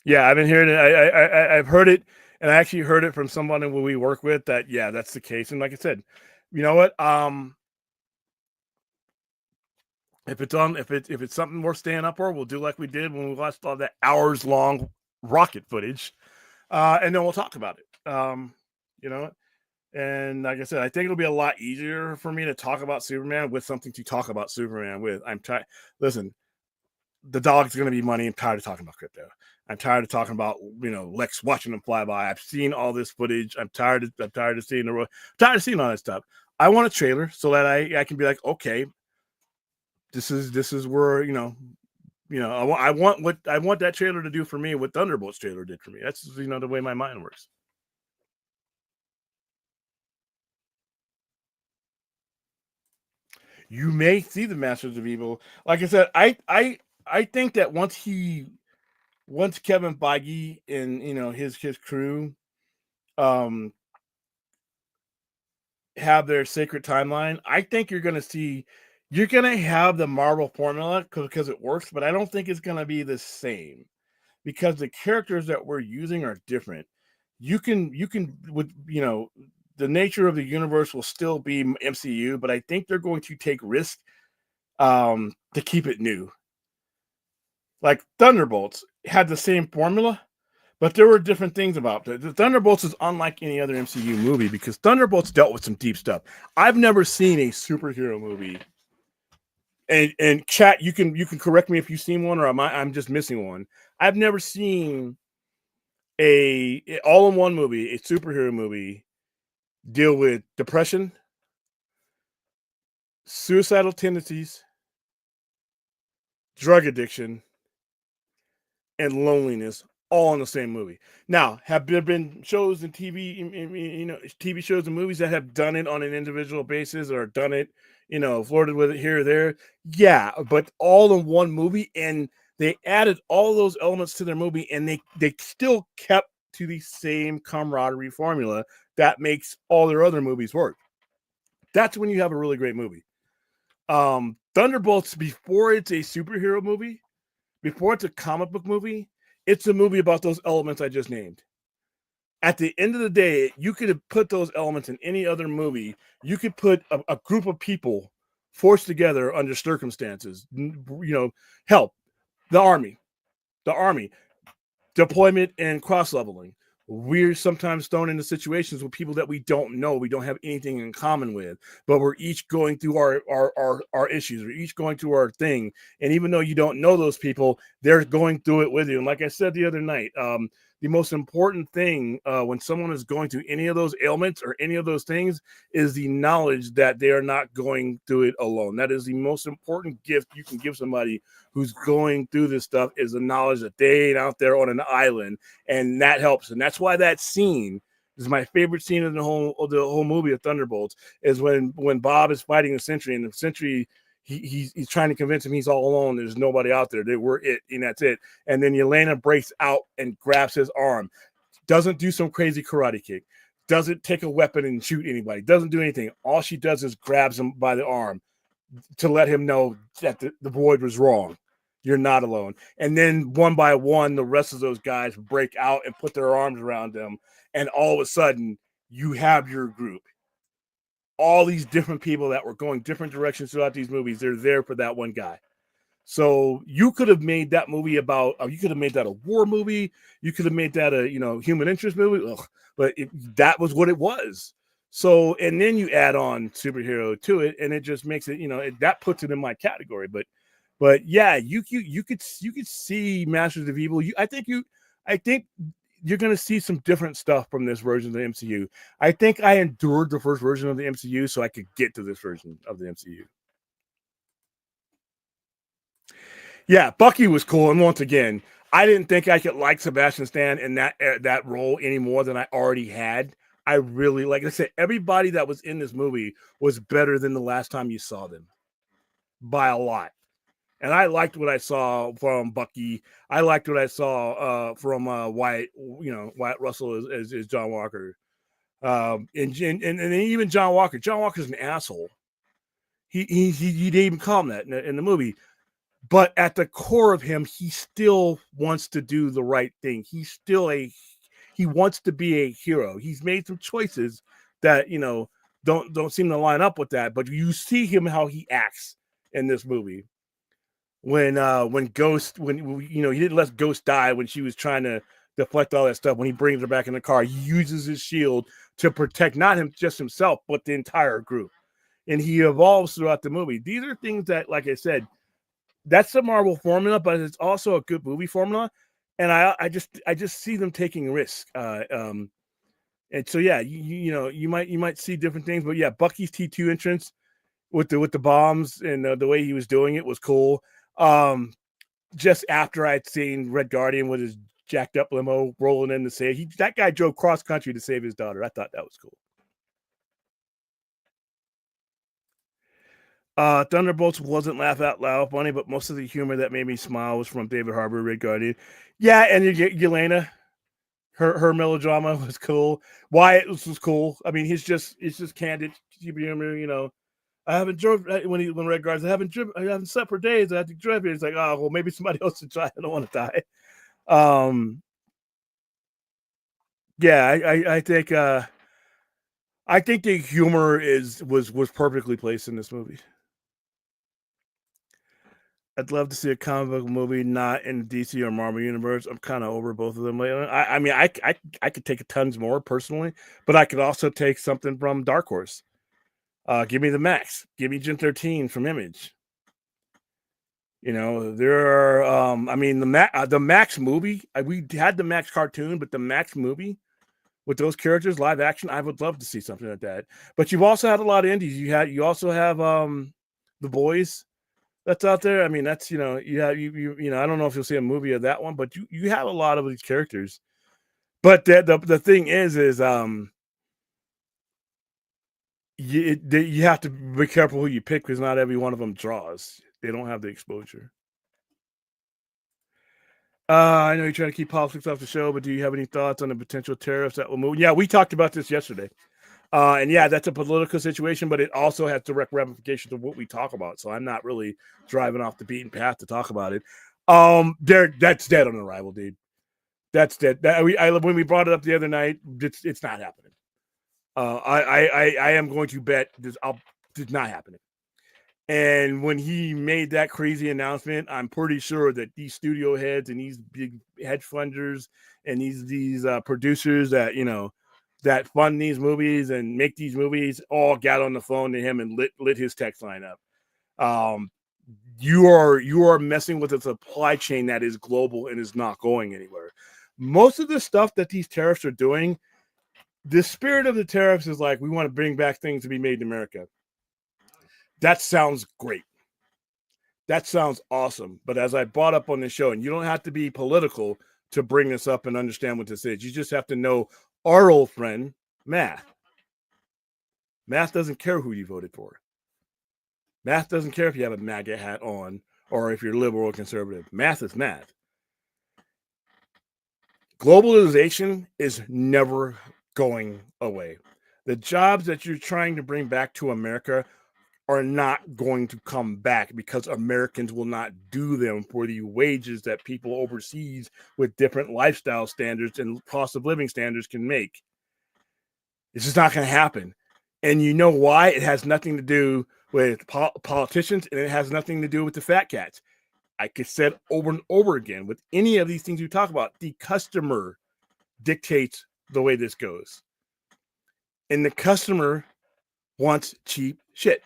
Speaker 2: I've been hearing it. I've heard it, and I actually heard it from someone who we work with that yeah, that's the case. And like I said, you know what? If it's something worth staying up for, we'll do like we did when we watched all that hours long rocket footage, and then we'll talk about it. You know, and like I said, I think it'll be a lot easier for me to talk about Superman with something to talk about Superman with. I'm tired. Listen, the dog's going to be money. I'm tired of talking about crypto. I'm tired of talking about Lex watching them fly by. I've seen all this footage. I'm tired of seeing tired of seeing all that stuff. I want a trailer so that I can be like, okay, this is where I want that trailer to do for me what Thunderbolts trailer did for me. That's the way my mind works. You may see the Masters of Evil. Like I said, I think that once Kevin Feige and his crew um have their sacred timeline, I think you're going to have the Marvel formula because it works, but I don't think it's going to be the same because the characters that we're using are different. You can with the nature of the universe will still be MCU, but I think they're going to take risks to keep it new. Like Thunderbolts had the same formula, but there were different things about it. The Thunderbolts is unlike any other MCU movie because Thunderbolts dealt with some deep stuff. I've never seen a superhero movie. And chat, you can correct me if you've seen one or I'm just missing one. I've never seen a all-in-one movie, a superhero movie, deal with depression, suicidal tendencies, drug addiction, and loneliness all in the same movie. Now, have there been shows and TV, TV shows and movies that have done it on an individual basis or done it, flirted with it here or there? Yeah, but all in one movie, and they added all those elements to their movie, and they still kept to the same camaraderie formula that makes all their other movies work. That's when you have a really great movie. Thunderbolts, before it's a superhero movie, before it's a comic book movie, it's a movie about those elements I just named. At the end of the day, you could have put those elements in any other movie. You could put a group of people forced together under circumstances. Help the army, deployment and cross leveling. We're sometimes thrown into situations with people that we don't know, we don't have anything in common with, but we're each going through our issues, we're each going through our thing. And even though you don't know those people, they're going through it with you. And like I said the other night, the most important thing when someone is going through any of those ailments or any of those things is the knowledge that they are not going through it alone. That is the most important gift you can give somebody who's going through this stuff, is the knowledge that they ain't out there on an island, and that helps. And that's why that scene is my favorite scene in the whole movie of Thunderbolts, is when Bob is fighting the Sentry, and the Sentry, he's trying to convince him he's all alone. There's nobody out there. We're it, and that's it. And then Yelena breaks out and grabs his arm. Doesn't do some crazy karate kick. Doesn't take a weapon and shoot anybody. Doesn't do anything. All she does is grabs him by the arm to let him know that the void was wrong. You're not alone. And then one by one, the rest of those guys break out and put their arms around them. And all of a sudden, you have your group. All these different people that were going different directions throughout these movies, they're there for that one guy. So you could have made that movie about, you could have made that a war movie. You could have made that a, human interest movie. Ugh, but that was what it was. So, and then you add on superhero to it, and it just makes it, that puts it in my category. But yeah, you could see Masters of Evil. I think you're going to see some different stuff from this version of the MCU. I think I endured the first version of the MCU so I could get to this version of the MCU. Yeah, Bucky was cool. And once again, I didn't think I could like Sebastian Stan in that role any more than I already had. I really, like I said, everybody that was in this movie was better than the last time you saw them by a lot. And I liked what I saw from Bucky. I liked what I saw from Wyatt Russell as John Walker. And even John Walker. John Walker's an asshole. He didn't even call him that in the movie. But at the core of him, he still wants to do the right thing. He wants to be a hero. He's made some choices that, don't seem to line up with that. But you see him, how he acts in this movie. When Ghost, he didn't let Ghost die when she was trying to deflect all that stuff. When he brings her back in the car, he uses his shield to protect not just himself, but the entire group. And he evolves throughout the movie. These are things that, like I said, that's the Marvel formula, but it's also a good movie formula. And I just see them taking risks. And so yeah, you might see different things, but yeah, Bucky's T2 entrance with the bombs and the way he was doing it was cool. Just after I'd seen Red Guardian with his jacked up limo rolling in to save, that guy drove cross country to save his daughter. I thought that was cool. Thunderbolts wasn't laugh out loud funny, but most of the humor that made me smile was from David Harbour, Red Guardian. Yeah, and Yelena, her melodrama was cool. Wyatt was cool. I mean, it's just candid humor. I haven't drove when Red Guardian. I haven't slept for days. I have to drive here. It's like, oh well, maybe somebody else should try. I don't want to die. Yeah, I think the humor was perfectly placed in this movie. I'd love to see a comic book movie not in DC or Marvel universe. I'm kind of over both of them lately. I mean, I could take tons more personally, but I could also take something from Dark Horse. Give me the Max. Give me Gen 13 from Image. There are. I mean, the Max movie. We had the Max cartoon, but the Max movie with those characters, live action, I would love to see something like that. But you've also had a lot of indies. You also have The Boys that's out there. I mean, that's you have I don't know if you'll see a movie of that one, but you have a lot of these characters. But the thing is you have to be careful who you pick because not every one of them draws. They don't have the exposure. I know you're trying to keep politics off the show, but do you have any thoughts on the potential tariffs that will move? Yeah, we talked about this yesterday. And yeah, that's a political situation, but it also has direct ramifications of what we talk about. So I'm not really driving off the beaten path to talk about it. That's dead on arrival, dude. That's that. When we brought it up the other night, it's not happening. I am going to bet this. It's not happening. And when he made that crazy announcement, I'm pretty sure that these studio heads and these big hedge funders and these producers that that fund these movies and make these movies all got on the phone to him and lit his text line up. You are messing with a supply chain that is global and is not going anywhere. Most of the stuff that these tariffs are doing, the spirit of the tariffs is like, we want to bring back things to be made in America. That sounds great. That sounds awesome. But as I brought up on the show, and you don't have to be political to bring this up and understand what this is. You just have to know our old friend, math. Math doesn't care who you voted for. Math doesn't care if you have a MAGA hat on or if you're liberal or conservative. Math is math. Globalization is never going away. The jobs that you're trying to bring back to America are not going to come back because Americans will not do them for the wages that people overseas with different lifestyle standards and cost of living standards can make. It's just not going to happen. And you know why? It has nothing to do with politicians, and it has nothing to do with the fat cats. Like I said over and over again, with any of these things we talk about, the customer dictates the way this goes. And the customer wants cheap shit.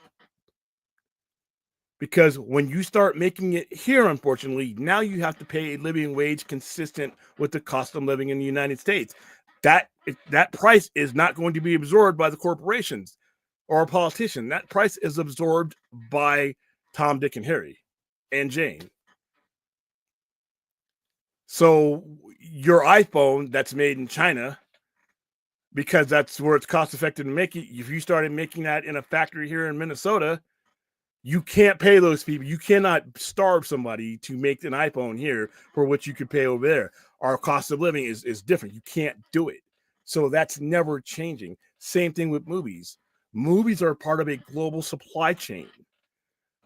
Speaker 2: Because when you start making it here, unfortunately, now you have to pay a living wage consistent with the cost of living in the United States. That price is not going to be absorbed by the corporations or a politician. That price is absorbed by Tom, Dick, and Harry and Jane. So your iPhone that's made in China, because that's where it's cost effective to make it, if you started making that in a factory here in Minnesota, you can't pay those people. You cannot starve somebody to make an iPhone here for what you could pay over there. Our cost of living is different. You can't do it. So that's never changing. Same thing with movies. Movies are part of a global supply chain.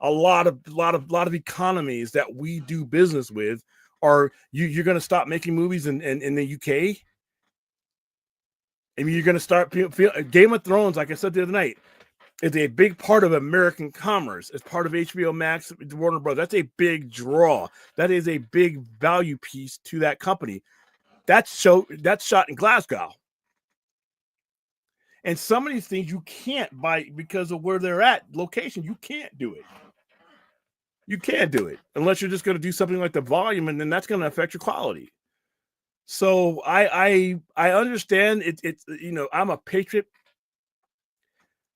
Speaker 2: A lot of economies that we do business with are you're going to stop making movies in the UK. I mean, you're going to start Game of Thrones, like I said the other night, is a big part of American commerce. It's part of HBO Max, Warner Bros. That's a big draw. That is a big value piece to that company. That's shot in Glasgow. And some of these things you can't buy because of where they're at, location. You can't do it. You can't do it unless you're just going to do something like the volume, and then that's going to affect your quality. So I understand it's I'm a patriot.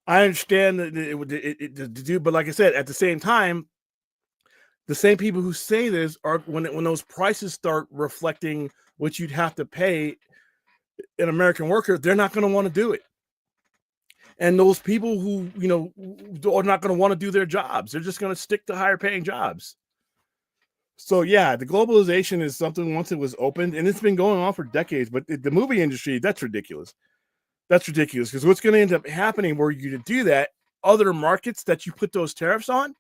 Speaker 2: I understand to do, but like I said, at the same time, the same people who say this are when those prices start reflecting what you'd have to pay an American worker, they're not going to want to do it. And those people who are not going to want to do their jobs, they're just going to stick to higher paying jobs. So yeah, the globalization is something once it was opened, and it's been going on for decades. But the movie industry, that's ridiculous. That's ridiculous, because what's going to end up happening were you to do that, other markets that you put those tariffs on,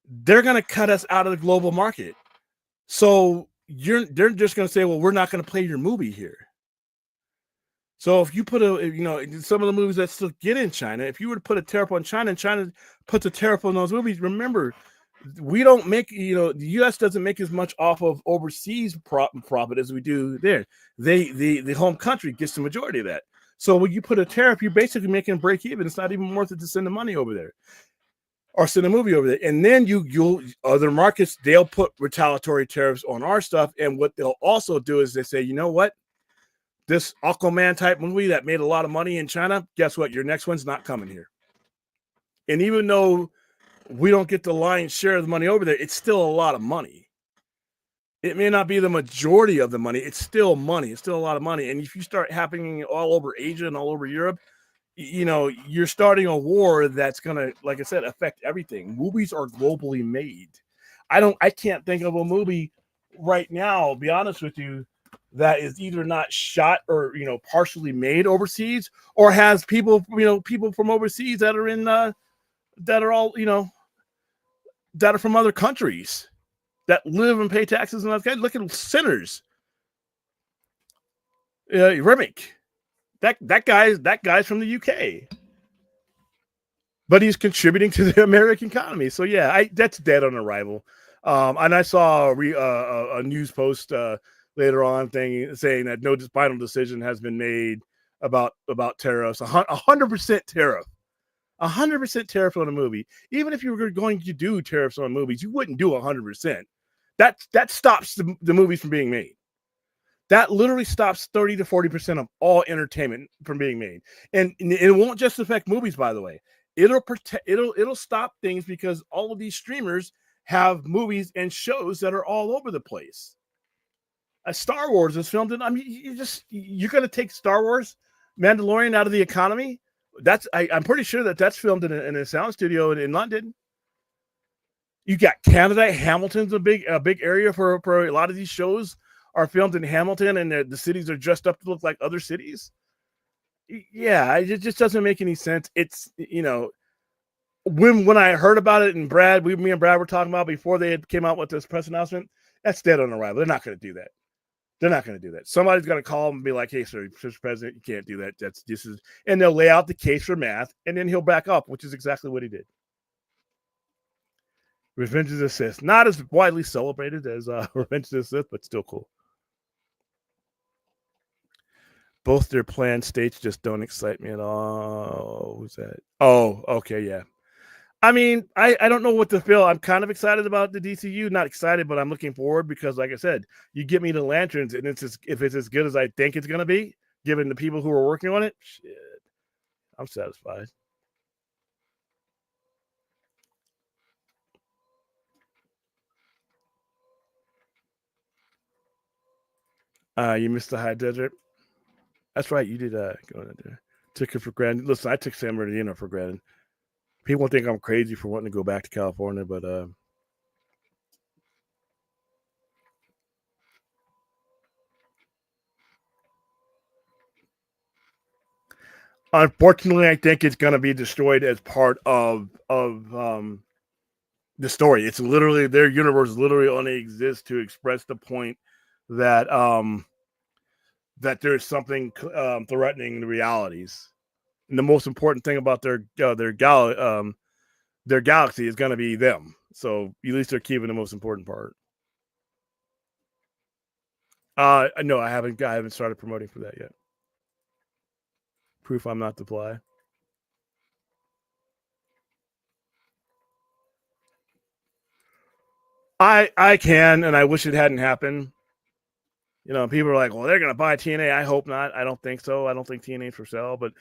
Speaker 2: they're going to cut us out of the global market. So they're just going to say, well, we're not going to play your movie here. So if you put some of the movies that still get in China, if you were to put a tariff on China and China puts a tariff on those movies, remember, we don't make, the U.S. doesn't make as much off of overseas profit as we do there. The home country gets the majority of that. So when you put a tariff, you're basically making a break even. It's not even worth it to send the money over there or send a movie over there. And then you'll other markets, they'll put retaliatory tariffs on our stuff. And what they'll also do is they say, you know what? This Aquaman type movie that made a lot of money in China, guess what? Your next one's not coming here. And even though we don't get the lion's share of the money over there, it's still a lot of money. It may not be the majority of the money. It's still money. It's still a lot of money. And if you start happening all over Asia and all over Europe, you're starting a war that's going to, like I said, affect everything. Movies are globally made. I can't think of a movie right now, I'll be honest with you, that is either not shot or partially made overseas, or has people from overseas that are in that are all that are from other countries that live and pay taxes and okay. Look at Sinners. Remick. That guy's from the UK, but he's contributing to the American economy. So yeah, that's dead on arrival. And I saw a news post later on saying that no final decision has been made about tariffs. 100% tariff. 100% tariff on a movie. Even if you were going to do tariffs on movies, you wouldn't do 100%. That stops the movies from being made. That literally stops 30 to 40% of all entertainment from being made. And it won't just affect movies, by the way. It'll stop things because all of these streamers have movies and shows that are all over the place. Star Wars is filmed in. I mean, you're going to take Star Wars, Mandalorian out of the economy. I'm pretty sure that's filmed in a sound studio in London. You got Canada. Hamilton's a big area for a lot of these shows are filmed in Hamilton, and the cities are dressed up to look like other cities. Yeah, it just doesn't make any sense. It's when I heard about it, and me and Brad were talking about before they came out with this press announcement. That's dead on arrival. They're not going to do that. They're not going to do that. Somebody's going to call him and be like, "Hey, sir, Mr. President, you can't do that. And they'll lay out the case for math, and then he'll back up, which is exactly what he did. Revenge of the Sith, not as widely celebrated as Revenge of the Sith, but still cool. Both their planned states just don't excite me at all. Who's that? Oh, okay, yeah. I mean, I don't know what to feel. I'm kind of excited about the DCU. Not excited, but I'm looking forward because, like I said, you get me the Lanterns, and if it's as good as I think it's going to be, given the people who are working on it, shit, I'm satisfied. You missed the high desert. That's right. You did go in there. Took it for granted. Listen, I took San Bernardino for granted. People think I'm crazy for wanting to go back to California, but unfortunately, I think it's going to be destroyed as part of the story. It's literally their universe literally only exists to express the point that that there's something threatening the realities. And the most important thing about their galaxy is going to be them. So at least they're keeping the most important part. No, I haven't started promoting for that yet. Proof I'm not the fly. I can, and I wish it hadn't happened. People are like, well, they're going to buy TNA. I hope not. I don't think so. I don't think TNA is for sale, but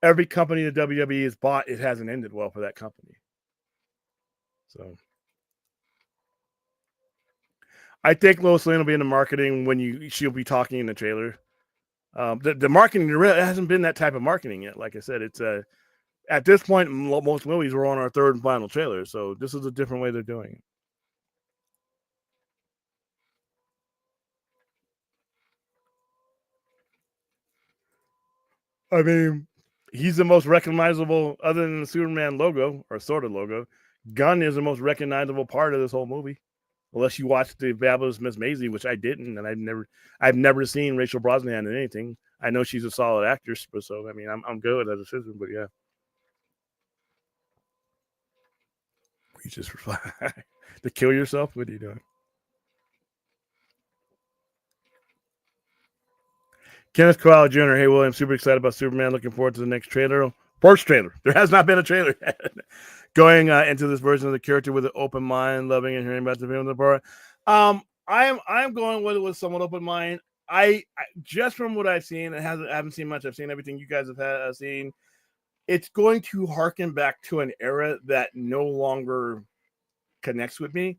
Speaker 2: every company the WWE has bought, it hasn't ended well for that company. So I think Lois Lane will be in the marketing when she'll be talking in the trailer. The marketing really hasn't been that type of marketing yet. Like I said, it's at this point, most movies were on our third and final trailer, so this is a different way they're doing it. I mean, he's the most recognizable, other than the Superman logo or sort of logo. Gunn is the most recognizable part of this whole movie, unless you watched the Fabulous Miss Maisie, which I didn't, and I've never seen Rachel Brosnahan in anything. I know she's a solid actress, but so I mean, I'm good as a citizen, but yeah. You just to kill yourself. What are you doing? Kenneth Corral Jr. Hey, William, super excited about Superman. Looking forward to the next trailer. First trailer. There has not been a trailer yet. Going into this version of the character with an open mind, loving and hearing about the film. I'm going with it with somewhat open mind. I just from what I've seen, I haven't seen much. I've seen everything you guys have seen. It's going to harken back to an era that no longer connects with me.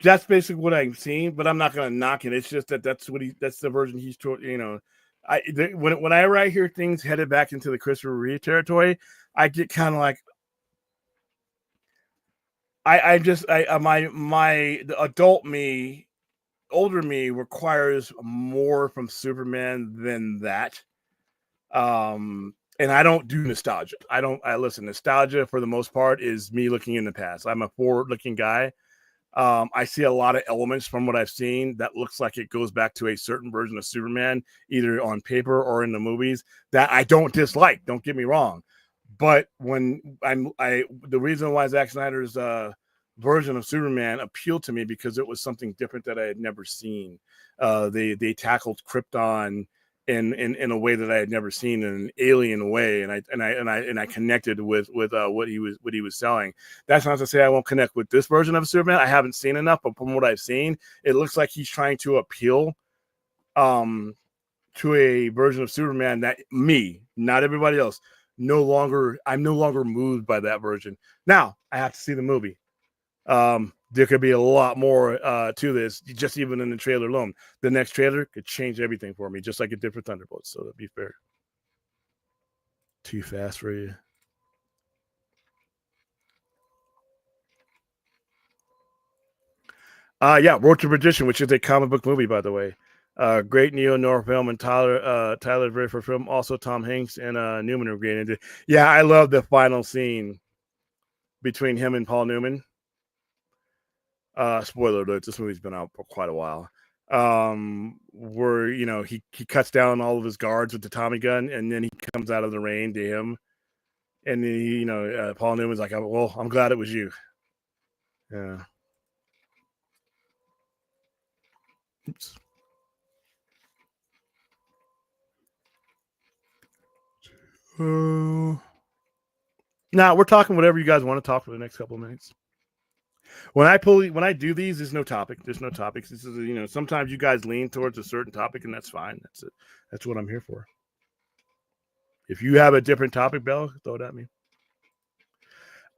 Speaker 2: That's basically what I'm seeing, but I'm not going to knock it. It's just that's the version he's whenever I hear things headed back into the Christopher Reeve territory, I get kind of like the adult me, older me requires more from Superman than that. And I don't do nostalgia. I listen. Nostalgia for the most part is me looking in the past. I'm a forward looking guy. I see a lot of elements from what I've seen that looks like it goes back to a certain version of Superman, either on paper or in the movies, that I don't dislike. Don't get me wrong. But when the reason why Zack Snyder's version of Superman appealed to me because it was something different that I had never seen. They tackled Krypton in a way that I had never seen, in an alien way, and I connected with what he was selling. That's not to say I won't connect with this version of Superman. I haven't seen enough, but from what I've seen, it looks like he's trying to appeal to a version of Superman that me, not everybody else, I'm no longer moved by that version. Now I have to see the movie. There could be a lot more to this, just even in the trailer alone. The next trailer could change everything for me, just like it did for Thunderbolts. So that'd be fair. Too fast for you. Yeah, Road to Perdition, which is a comic book movie, by the way. Great neo-noir film, and Tyler very for film. Also, Tom Hanks and Newman are great into. Yeah, I love the final scene between him and Paul Newman. Spoiler alert: this movie's been out for quite a while. Where he cuts down all of his guards with the Tommy gun, and then he comes out of the rain to him, and then Paul Newman's like, "Well, I'm glad it was you." Yeah. Oops. Now we're talking whatever you guys want to talk for the next couple of minutes. When I do these, there's no topic. There's no topics. This is sometimes you guys lean towards a certain topic, and that's fine. That's it. That's what I'm here for. If you have a different topic, Bella, throw it at me.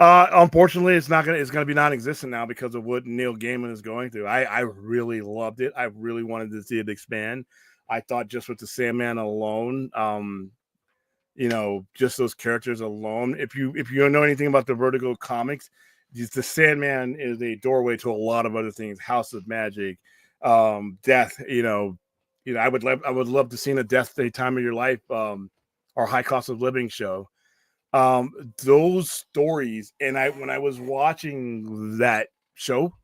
Speaker 2: Unfortunately, it's gonna be non-existent now because of what Neil Gaiman is going through. I really loved it. I really wanted to see it expand. I thought just with the Sandman alone, just those characters alone. If you don't know anything about the Vertigo comics, the Sandman is a doorway to a lot of other things. House of Magic, Death. I would love to see a Death Day Time of Your Life, or High Cost of Living show. Those stories, and when I was watching that show,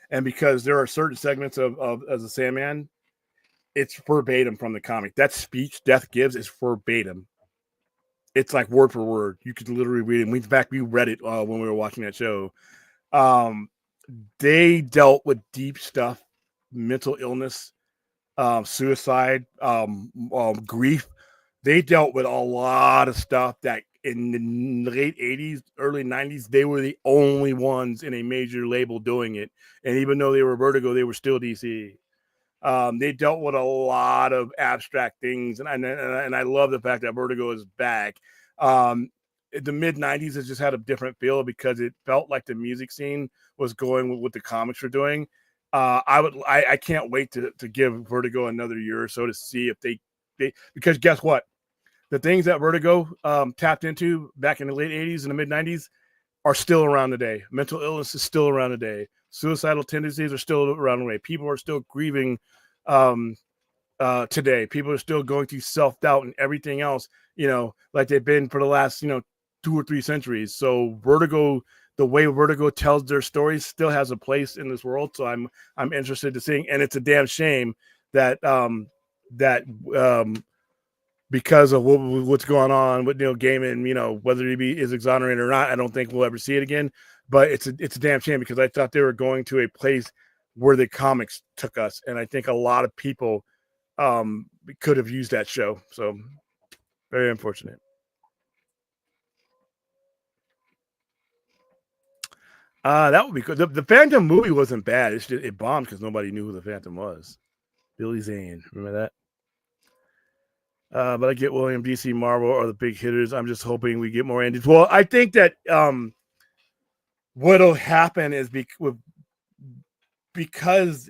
Speaker 2: and because there are certain segments of as a Sandman, it's verbatim from the comic. That speech Death gives is verbatim. It's like word for word. You could literally read it. In fact, we read it when we were watching that show. They dealt with deep stuff, mental illness, suicide, grief. They dealt with a lot of stuff that in the late 80s, early 90s, they were the only ones in a major label doing it. And even though they were Vertigo, they were still DC. They dealt with a lot of abstract things, and I love the fact that Vertigo is back. The mid 90s has just had a different feel because it felt like the music scene was going with what the comics were doing. I can't wait to give Vertigo another year or so to see if they because guess what? The things that Vertigo tapped into back in the late 80s and the mid 90s are still around today. Mental illness is still around today. Suicidal tendencies are still around today. People are still grieving today. People are still going through self-doubt and everything else, like they've been for the last, 2 or 3 centuries. So Vertigo, the way Vertigo tells their stories still has a place in this world. So I'm interested to seeing, and it's a damn shame that because of what's going on with Neil Gaiman, whether he is exonerated or not, I don't think we'll ever see it again. But it's a damn shame because I thought they were going to a place where the comics took us, and I think a lot of people could have used that show. So very unfortunate. That would be good. The Phantom movie wasn't bad. It bombed because nobody knew who the Phantom was. Billy Zane, remember that? But I get William, DC, Marvel are the big hitters. I'm just hoping we get more endings. Well, I think that what'll happen is because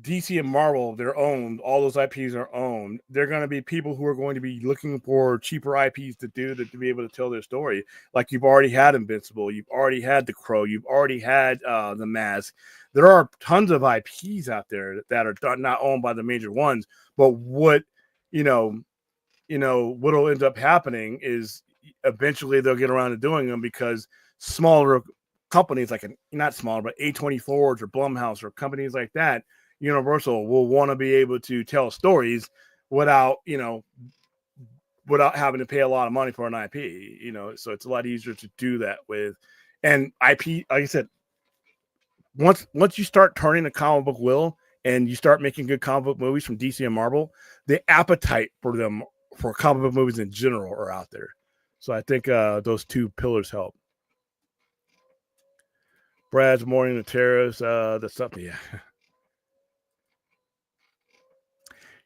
Speaker 2: DC and Marvel, they're owned, all those IPs are owned. They're going to be people who are going to be looking for cheaper IPs to be able to tell their story. Like you've already had Invincible, you've already had The Crow, you've already had The Mask. There are tons of IPs out there that are not owned by the major ones. But what'll end up happening is eventually they'll get around to doing them because smaller companies like not smaller, but A24s or Blumhouse or companies like that, Universal will want to be able to tell stories without, without having to pay a lot of money for an IP, so it's a lot easier to do that with. And IP, like I said, once you start turning the comic book wheel and you start making good comic book movies from DC and Marvel, the appetite for comic book movies in general are out there. So I think those two pillars help. Brad's Morning the Terrace, that's something, yeah.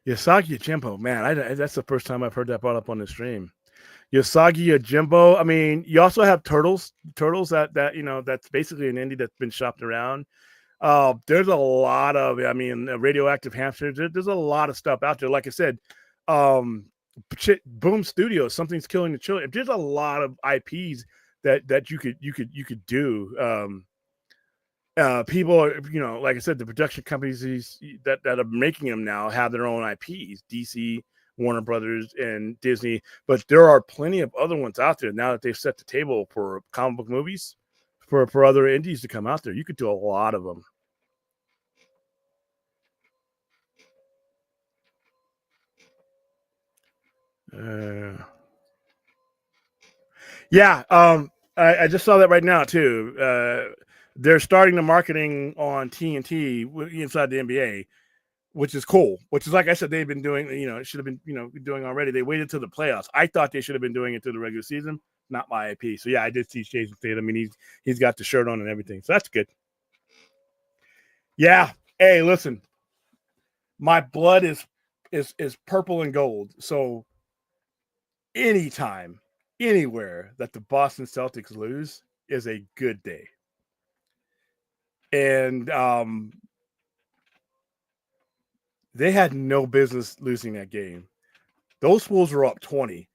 Speaker 2: Yasagi Yojimbo, man, that's the first time I've heard that brought up on the stream. Yasagi Yojimbo. I mean, you also have Turtles that that's basically an indie that's been shopped around. There's a lot of, Radioactive Hamster. There's a lot of stuff out there. Like I said, Boom Studios, Something's Killing the Children. There's a lot of IPs that you could do. People are, like I said, the production companies that are making them now have their own IPs, DC, Warner Brothers, and Disney. But there are plenty of other ones out there now that they've set the table for comic book movies, for other indies to come out there. You could do a lot of them. Yeah, I just saw that right now too. They're starting the marketing on TNT inside the NBA, which is cool. Which is, like I said, they've been doing. It should have been doing already. They waited till the playoffs. I thought they should have been doing it through the regular season. Not my IP. So yeah, I did see Jason Tatum. I mean, he's got the shirt on and everything. So that's good. Yeah. Hey, listen. My blood is purple and gold. So anytime, anywhere that the Boston Celtics lose is a good day. And they had no business losing that game. Those Wolves were up 20.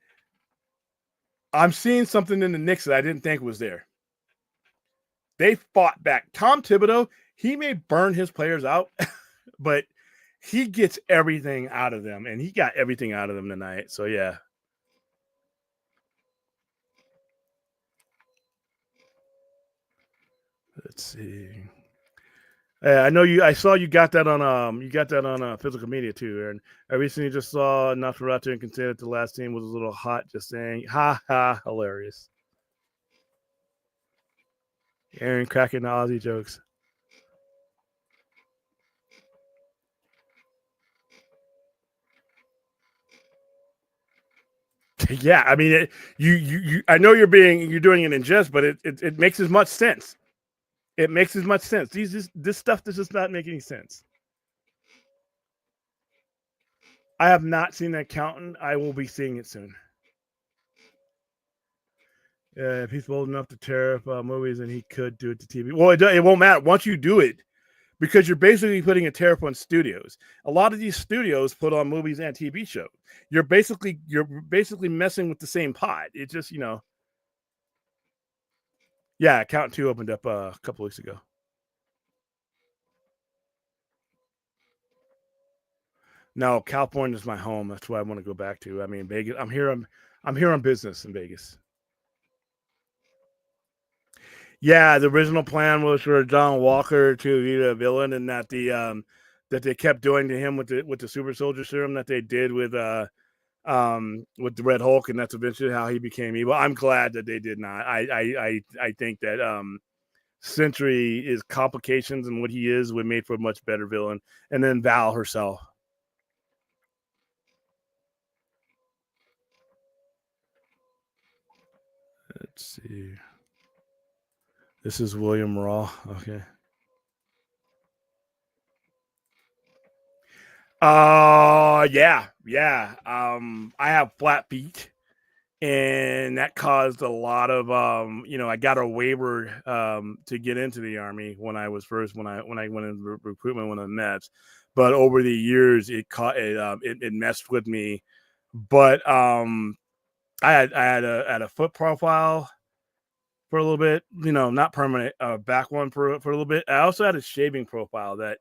Speaker 2: I'm seeing something in the Knicks that I didn't think was there. They fought back. Tom Thibodeau, he may burn his players out, but he gets everything out of them, and he got everything out of them tonight. So, yeah. Let's see. I know you. I saw you got that on. You got that on physical media too, Aaron. I recently just saw Nosferatu and considered the last team was a little hot. Just saying, ha ha, hilarious. Aaron cracking the Aussie jokes. Yeah, I mean, you. I know you're doing it in jest, but it makes as much sense. It makes as much sense. This stuff does just not make any sense. I have not seen that Accountant. I will be seeing it soon. If he's bold enough to tear up movies, and he could do it to TV. Well, it won't matter once you do it, because you're basically putting a tariff on studios. A lot of these studios put on movies and TV shows. You're basically messing with the same pot. It's just yeah. Accountant 2 opened up a couple weeks ago. No, California is my home. That's why I want to go back to. I mean, Vegas. I'm here on business in Vegas. Yeah, the original plan was for John Walker to be the villain, and that that they kept doing to him with the super soldier serum that they did with the Red Hulk, and that's eventually how he became evil. I'm glad that they did not. I think that Sentry is complications, and what he is would made for a much better villain. And then Val herself. Let's see. This is William Raw. Okay. Yeah. I have flat feet, and that caused a lot of I got a waiver to get into the Army when I went into recruitment when I met, but over the years it messed with me. But I had a foot profile for a little bit, not permanent, back one for a little bit. I also had a shaving profile that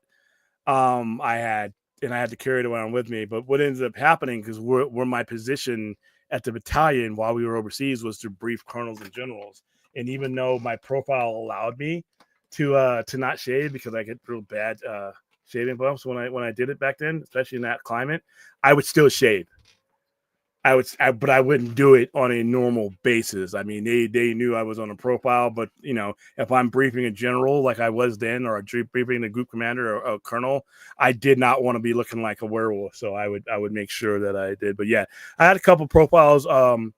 Speaker 2: I had, and I had to carry it around with me. But what ended up happening, because we're my position at the battalion while we were overseas, was to brief colonels and generals. And even though my profile allowed me to not shave because I get real bad shaving bumps when I did it back then, especially in that climate, I would still shave. But I wouldn't do it on a normal basis. I mean, they knew I was on a profile, but if I'm briefing a general like I was then, or briefing a group commander or a colonel, I did not want to be looking like a werewolf. So I would make sure that I did. But yeah, I had a couple profiles over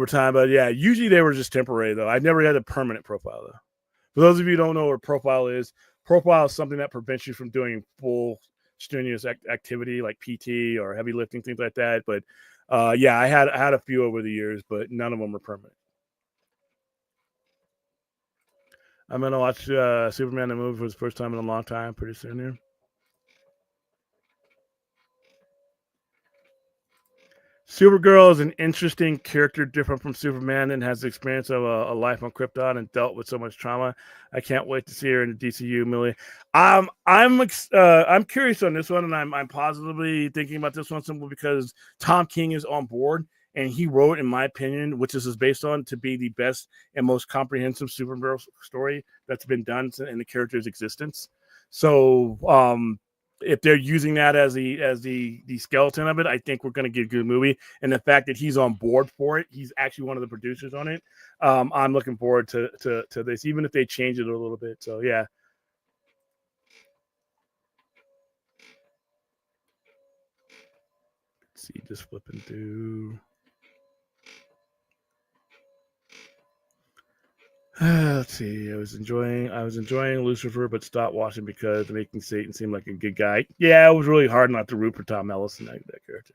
Speaker 2: time, but yeah, usually they were just temporary though. I never had a permanent profile though. For those of you who don't know what profile is something that prevents you from doing full strenuous activity like PT or heavy lifting, things like that. But yeah, I had a few over the years, but none of them were permanent. I'm gonna watch Superman the movie for the first time in a long time pretty soon here. Supergirl is an interesting character, different from Superman, and has the experience of a life on Krypton and dealt with so much trauma. I can't wait to see her in the DCU. Millie, I'm curious on this one, and I'm positively thinking about this one simply because Tom King is on board, and he wrote, in my opinion, which this is based on, to be the best and most comprehensive Supergirl story that's been done in the character's existence. So, if they're using that as the skeleton of it, I think we're going to get a good movie. And the fact that he's on board for it, he's actually one of the producers on it. I'm looking forward to this, even if they change it a little bit. So yeah. Let's see, just flipping through. Let's see. I was enjoying Lucifer, but stopped watching because making Satan seem like a good guy. Yeah, it was really hard not to root for Tom Ellison, that character.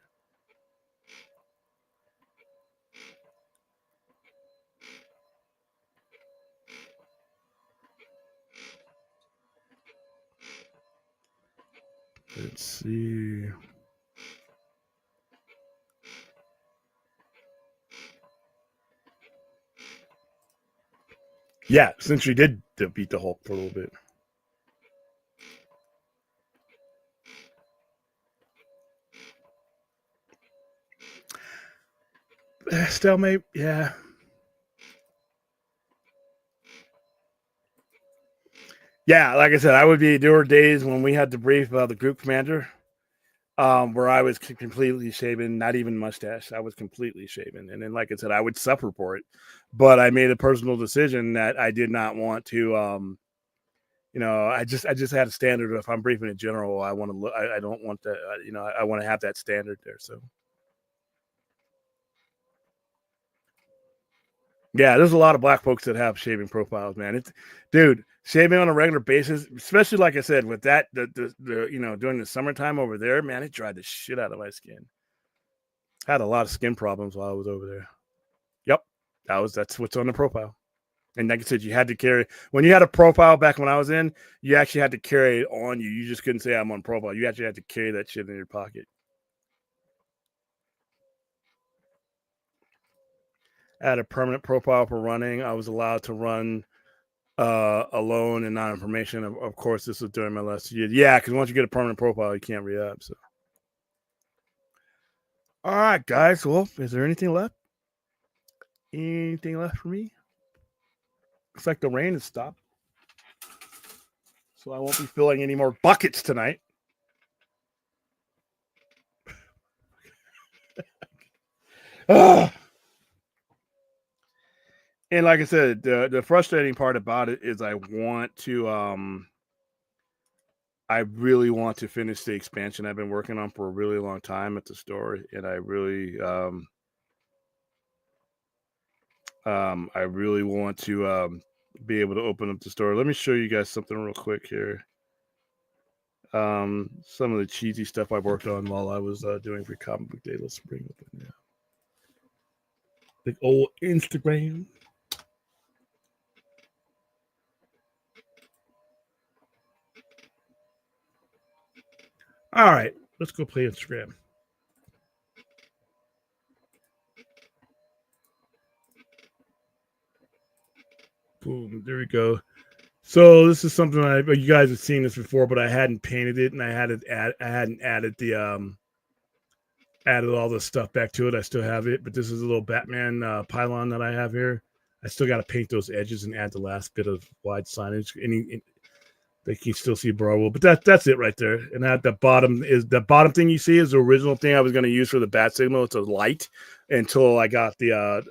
Speaker 2: Let's see. Yeah, Century did beat the Hulk for a little bit. Stalemate, yeah. Yeah, like I said, there were days when we had to brief the group commander, where I was completely shaven, not even mustache. I was completely shaven. And then, like I said, I would self-report, but I made a personal decision that I did not want to, I just had a standard. If I'm briefing a general, I want to look, I don't want that, I want to have that standard there. So. Yeah, there's a lot of black folks that have shaving profiles, man. Dude, shaving on a regular basis, especially like I said, with that the during the summertime over there, man, it dried the shit out of my skin. I had a lot of skin problems while I was over there. Yep, that's what's on the profile. And like I said, you had to carry when you had a profile back when I was in, you actually had to carry it on you. You just couldn't say I'm on profile. You actually had to carry that shit in your pocket. I had a permanent profile for running. I was allowed to run alone and not information. Of course, this was during my last year. Yeah, because once you get a permanent profile, you can't re-up. So, all right, guys. Well, is there anything left? Anything left for me? Looks like the rain has stopped, so I won't be filling any more buckets tonight. And like I said, the frustrating part about it is I really want to finish the expansion I've been working on for a really long time at the store, and I really want to be able to open up the store. Let me show you guys something real quick here. Some of the cheesy stuff I worked on while I was doing Free Comic Book Day. Let's bring it up now. The old Instagram. All right, let's go play Instagram. Boom, there we go. So this is something you guys have seen this before, but I hadn't painted it and I hadn't added the added all the stuff back to it. I still have it, but this is a little Batman pylon that I have here. I still got to paint those edges and add the last bit of wide signage. They can still see Barwell, but that's it right there. And at the bottom thing you see is the original thing I was going to use for the bat signal. It's a light until I got the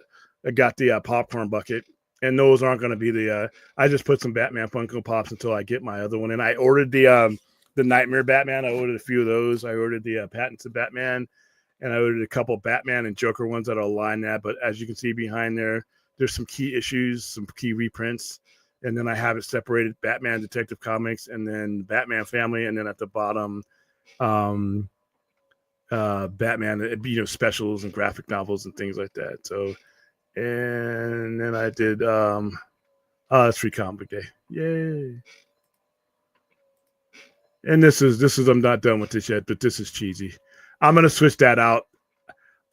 Speaker 2: popcorn bucket, and those aren't going to be the. I just put some Batman Funko Pops until I get my other one, and I ordered the Nightmare Batman. I ordered a few of those. I ordered the Pattinson Batman, and I ordered a couple Batman and Joker ones that are aligned that. But as you can see behind there, there's some key issues, some key reprints. And then I have it separated: Batman, Detective Comics, and then Batman Family, and then at the bottom, Batman, specials and graphic novels and things like that. So, and then I did, it's Free Comic Day, yay! And this is I'm not done with this yet, but this is cheesy. I'm gonna switch that out.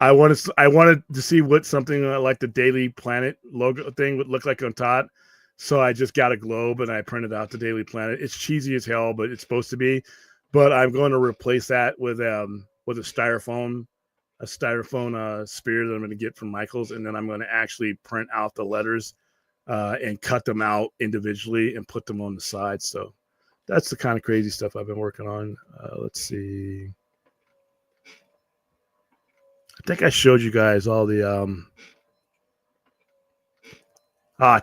Speaker 2: I wanted to see what something like the Daily Planet logo thing would look like on top. So I just got a globe and I printed out the Daily Planet. It's cheesy as hell, but it's supposed to be. But I'm going to replace that with a styrofoam spear that I'm going to get from Michaels, and then I'm going to actually print out the letters and cut them out individually and put them on the side. So that's the kind of crazy stuff I've been working on. Let's see. I think I showed you guys all the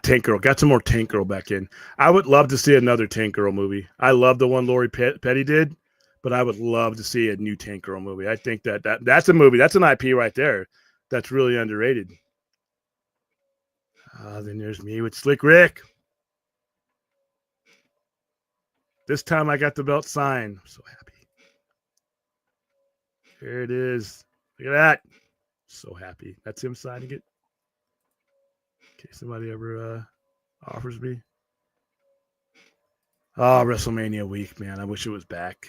Speaker 2: Tank Girl. Got some more Tank Girl back in. I would love to see another Tank Girl movie. I love the one Lori Petty did, but I would love to see a new Tank Girl movie. I think that's a movie. That's an IP right there. That's really underrated. Then there's me with Slick Rick. This time I got the belt signed. I'm so happy. Here it is. Look at that. So happy. That's him signing it. In case somebody ever offers me. Oh, WrestleMania week, man. I wish it was back.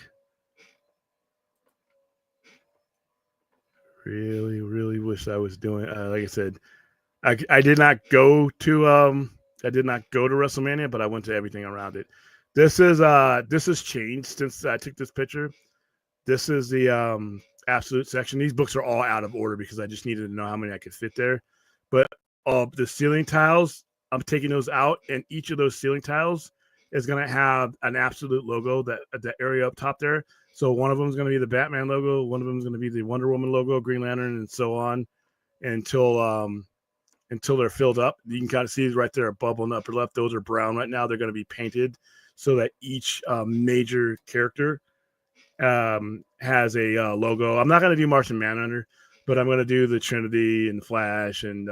Speaker 2: Really, really wish I was doing. Like I said, I did not go to WrestleMania, but I went to everything around it. This has changed since I took this picture. This is the absolute section. These books are all out of order because I just needed to know how many I could fit there. But the ceiling tiles, I'm taking those out, and each of those ceiling tiles is going to have an absolute logo, that area up top there. So one of them is going to be the Batman logo, one of them is going to be the Wonder Woman logo, Green Lantern, and so on until they're filled up. You can kind of see right there, bubbling upper left. Those are brown right now. They're going to be painted so that each major character has a logo. I'm not going to do Martian Manhunter, but I'm going to do the Trinity and Flash and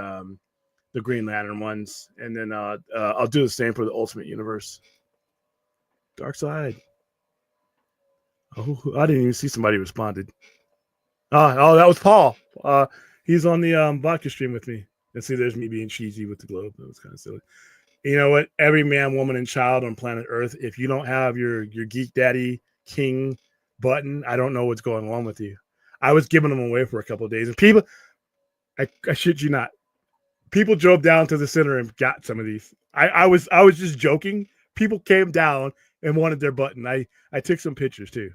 Speaker 2: the Green Lantern ones, and then I'll do the same for the Ultimate Universe. Dark Side. Oh, I didn't even see somebody responded. Oh, that was Paul. He's on the vodka stream with me. And see, there's me being cheesy with the globe. That was kind of silly. You know what? Every man, woman, and child on planet Earth, if you don't have your Geek Daddy King button, I don't know what's going on with you. I was giving them away for a couple of days, and people, I shit you not, people drove down to the center and got some of these. I was just joking. People came down and wanted their button. I took some pictures too.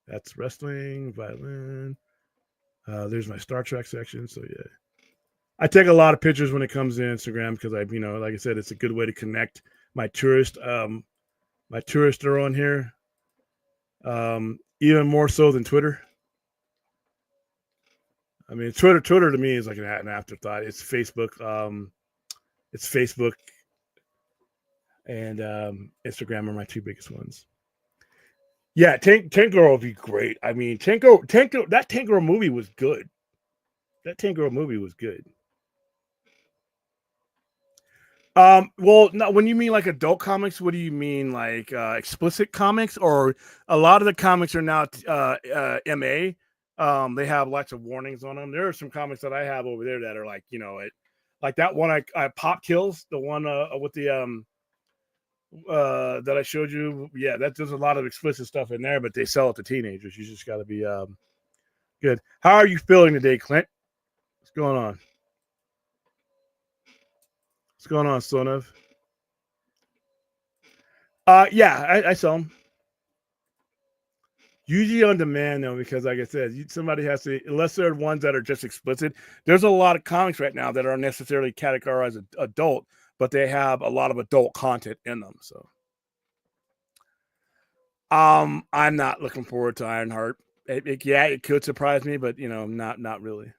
Speaker 2: That's wrestling, violin. There's my Star Trek section. So yeah, I take a lot of pictures when it comes to Instagram because like I said, it's a good way to connect. My tourists are on here, even more so than Twitter. I mean, Twitter to me is like an afterthought. It's Facebook. It's Facebook and Instagram are my two biggest ones. Yeah, Tank Girl would be great. I mean, that Tank Girl movie was good. Well, no, when you mean like adult comics, what do you mean, like explicit comics? Or a lot of the comics are now MA. They have lots of warnings on them. There are some comics that I have over there that are like, like that one I Pop Kills, the one with the that I showed you. Yeah, there's a lot of explicit stuff in there, but they sell it to teenagers. You just got to be good. How are you feeling today, Clint? What's going on? What's going on, Sonov? Yeah, I saw him. Usually on demand though, because like I said, somebody has to, unless they're ones that are just explicit. There's a lot of comics right now that aren't necessarily categorized as adult, but they have a lot of adult content in them. So, I'm not looking forward to Ironheart. Yeah, it could surprise me, but not really.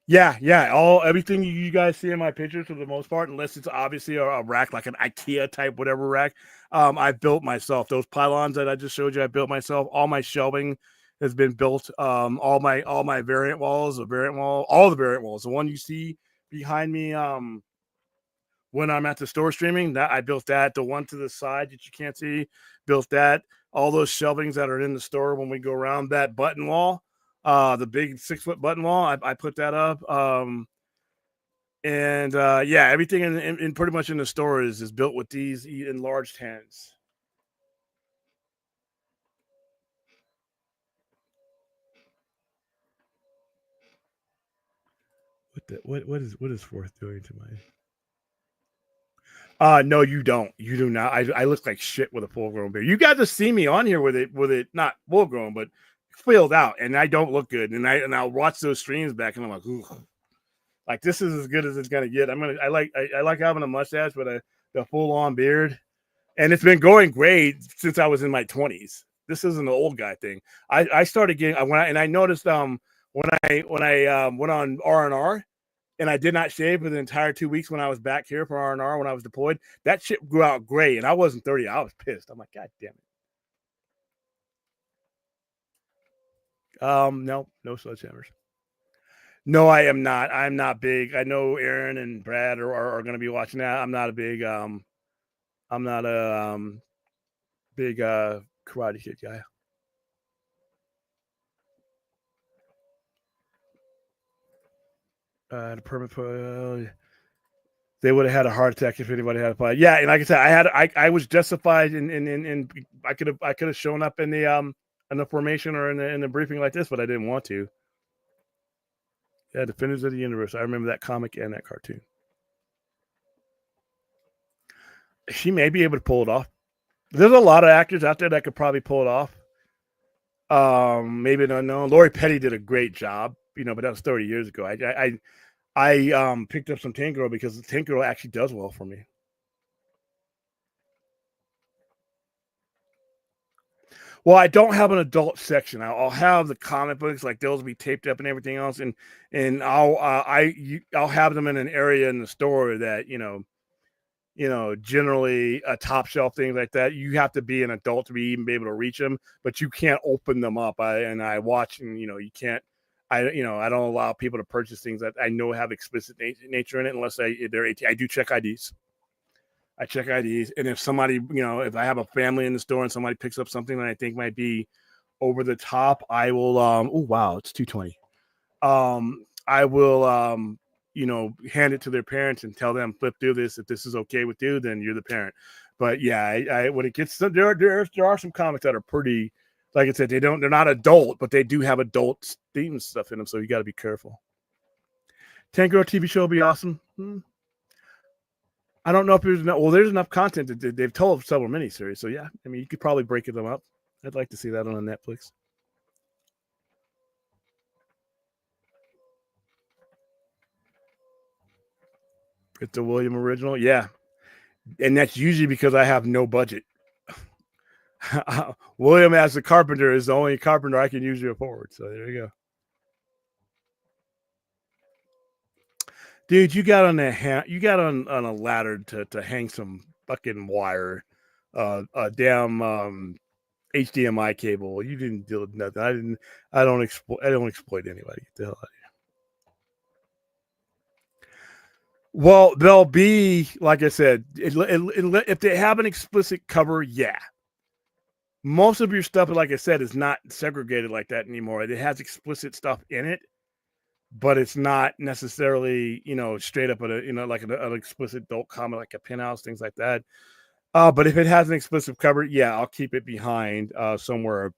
Speaker 2: Yeah. All everything you guys see in my pictures for the most part, unless it's obviously a rack like an IKEA type whatever rack, I built myself. Those pylons that I just showed you, I built myself. All my shelving has been built. All my variant walls, all the variant walls. The one you see behind me, when I'm at the store streaming, that I built that. The one to the side that you can't see, built that. All those shelvings that are in the store when we go around that button wall, the big 6 foot button wall, I put that up. And yeah, everything in pretty much in the store is built with these enlarged hands. What is fourth doing to my? No, you don't. You do not. I look like shit with a full grown beard. You got to see me on here with it not full grown, but filled out, and I don't look good. I'll watch those streams back, and I'm like, ooh, like this is as good as it's gonna get. I like having a mustache with the full on beard, and it's been going great since I was in my 20s. This isn't an old guy thing. I started getting I noticed when I went on R&R and I did not shave for the entire 2 weeks when I was back here for R&R when I was deployed. That shit grew out gray, and I wasn't 30. I was pissed. I'm like, God damn it. No sledgehammers. No, I am not. I'm not big. I know Aaron and Brad are going to be watching that. I'm not a big. I'm not a big Karate Kid guy. The permit. They would have had a heart attack if anybody had a fight. Yeah, and like I said, I was justified in I could have shown up in the formation or in the briefing like this, but I didn't want to. Yeah, Defenders of the Universe. I remember that comic and that cartoon. She may be able to pull it off. There's a lot of actors out there that could probably pull it off. Maybe don't know. Lori Petty did a great job, but that was 30 years ago. I picked up some Tank Girl because Tank Girl actually does well for me. Well, I don't have an adult section. I'll have the comic books, like those will be taped up and everything else, and I'll have them in an area in the store that generally a top shelf things like that. You have to be an adult to even be able to reach them, but you can't open them up. I watch, and you can't. I don't allow people to purchase things that I know have explicit nature in it unless they're 18. I do check IDs. I check IDs, and if somebody, if I have a family in the store and somebody picks up something that I think might be over the top, I will. Oh wow, it's 2:20. I will. Hand it to their parents and tell them, flip through this. If this is okay with you, then you're the parent. But yeah, I when it gets there are some comics that are pretty. Like I said, they're not adult, but they do have adult themes stuff in them, so you got to be careful. Tank Girl TV show will be awesome. I don't know if there's enough. Well, there's enough content that they've told several miniseries. So yeah, I mean, you could probably break them up. I'd like to see that on Netflix. It's a William original, yeah, and that's usually because I have no budget. William as the carpenter is the only carpenter I can usually afford. So there you go. Dude, you got on a ladder to hang some fucking wire, a damn HDMI cable. You didn't deal with nothing. I didn't. I don't exploit anybody. Get the hell out of here. Well, they'll be like I said. If they have an explicit cover, yeah. Most of your stuff, like I said, is not segregated like that anymore. It has explicit stuff in it, but it's not necessarily straight up like an explicit adult comment like a penthouse, things like that. But if it has an explicit cover, yeah, I'll keep it behind somewhere,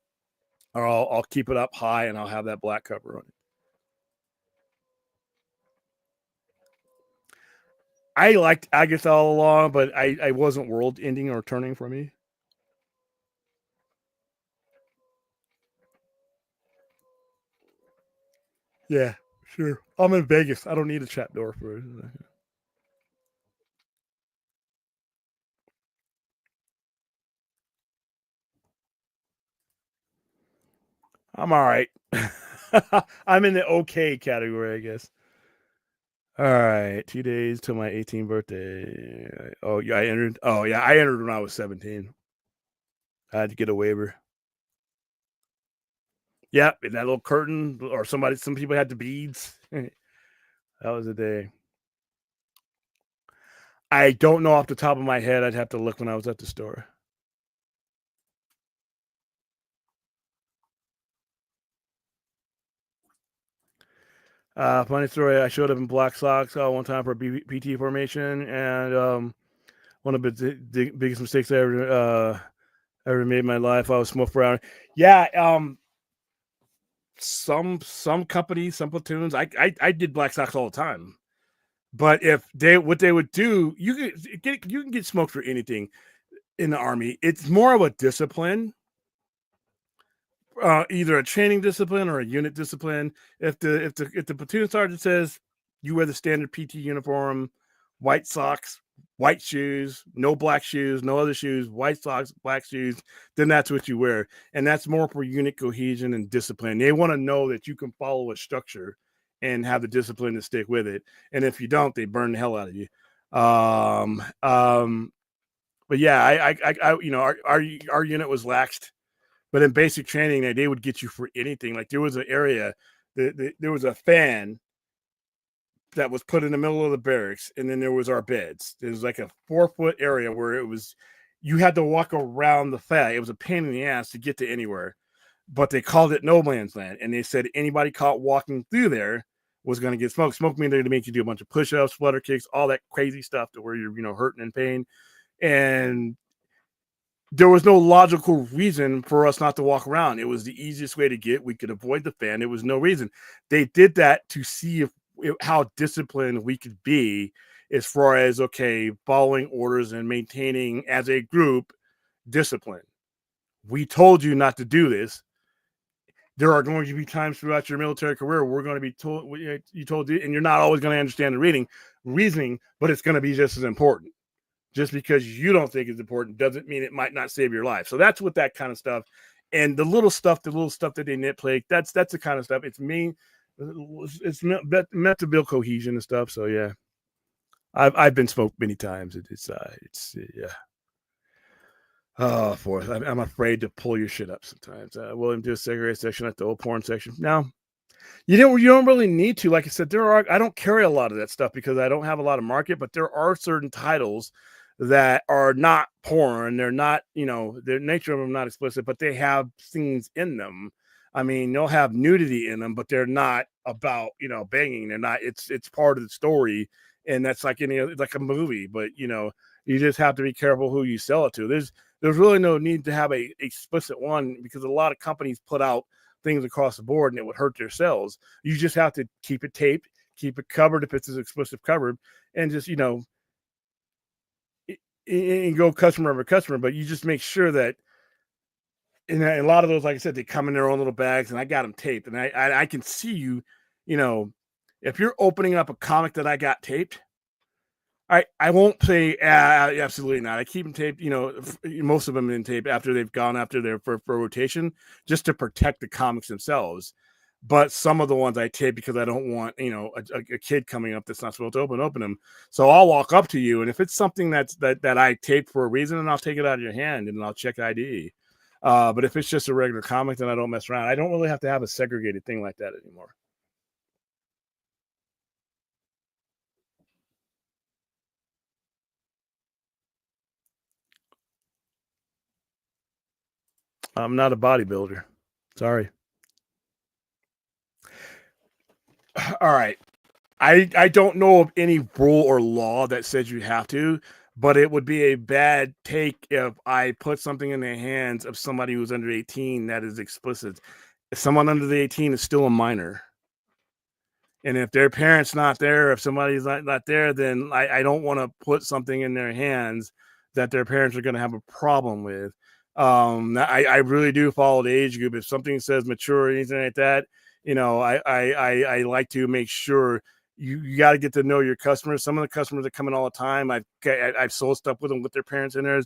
Speaker 2: or I'll keep it up high and I'll have that black cover on it. I liked Agatha all along, but I wasn't world ending or turning for me. Yeah, sure. I'm in Vegas. I don't need a trap door for it. I'm all right. I'm in the okay category, I guess. All right, 2 days till my 18th birthday. Oh yeah, I entered. Oh yeah, I entered when I was 17. I had to get a waiver. Yep, and that little curtain, or some people had the beads. That was a day. I don't know off the top of my head. I'd have to look when I was at the store. Funny story. I showed up in black socks one time for a PT formation, and one of the biggest mistakes I ever made in my life. I was smoke around. Yeah, some companies, some platoons. I did black socks all the time. But if what they would do, you can get smoked for anything in the army. It's more of a discipline, either a training discipline or a unit discipline. If the platoon sergeant says you wear the standard PT uniform, white socks, white shoes, no black shoes, no other shoes, white socks, black shoes, then that's what you wear, and that's more for unit cohesion and discipline. They want to know that you can follow a structure and have the discipline to stick with it. And if you don't, they burn the hell out of you. Um, um, but yeah, our unit was laxed, but in basic training, they would get you for anything. Like there was an area, there was a fan that was put in the middle of the barracks, and then there was our beds. There was like a 4-foot area where it was, you had to walk around the fan. It was a pain in the ass to get to anywhere, but they called it no man's land, and they said anybody caught walking through there was going to get smoked. Smoke mean they're going to make you do a bunch of push-ups, flutter kicks, all that crazy stuff to where you're hurting and pain. And there was no logical reason for us not to walk around. It was the easiest way to get. We could avoid the fan. There was no reason. They did that to see if how disciplined we could be as far as okay, following orders and maintaining as a group discipline. We told you not to do this. There are going to be times throughout your military career we're going to be told you told you, and you're not always going to understand the reasoning, but it's going to be just as important. Just because you don't think it's important doesn't mean it might not save your life. So that's what that kind of stuff, and the little stuff that they nitpick. That's the kind of stuff. It's mean. It's meant to build cohesion and stuff. So yeah, I've been smoked many times. It's yeah. Oh, fourth. I'm afraid to pull your shit up sometimes. William, do a cigarette section at the old porn section. No, you don't really need to. Like I said, I don't carry a lot of that stuff because I don't have a lot of market, but there are certain titles that are not porn. They're not, the nature of them not explicit, but they have scenes in them. I mean, they'll have nudity in them, but they're not about, banging. They're not, it's part of the story. And that's like like a movie, but you just have to be careful who you sell it to. There's really no need to have a explicit one because a lot of companies put out things across the board and it would hurt their sales. You just have to keep it taped, keep it covered if it's an explicit covered, and just and go customer over customer. But you just make sure that and a lot of those, like I said, they come in their own little bags, and I got them taped, and I can see if you're opening up a comic that I got taped. I won't say absolutely not. I keep them taped, most of them in tape after they've gone after their for rotation, just to protect the comics themselves. But some of the ones I tape because I don't want a kid coming up that's not supposed to open them. So I'll walk up to you, and if it's something that I taped for a reason, then I'll take it out of your hand and I'll check ID. But if it's just a regular comic, then I don't mess around. I don't really have to have a segregated thing like that anymore. I'm not a bodybuilder. Sorry. All right. I don't know of any rule or law that says you have to, but it would be a bad take if I put something in the hands of somebody who's under 18 that is explicit. If someone under the 18 is still a minor, and if their parents not there, if somebody's not there, then I don't want to put something in their hands that their parents are going to have a problem with. I really do follow the age group. If something says mature or anything like that, I like to make sure you got to get to know your customers. Some of the customers that come in all the time, I've sold stuff with them with their parents in there,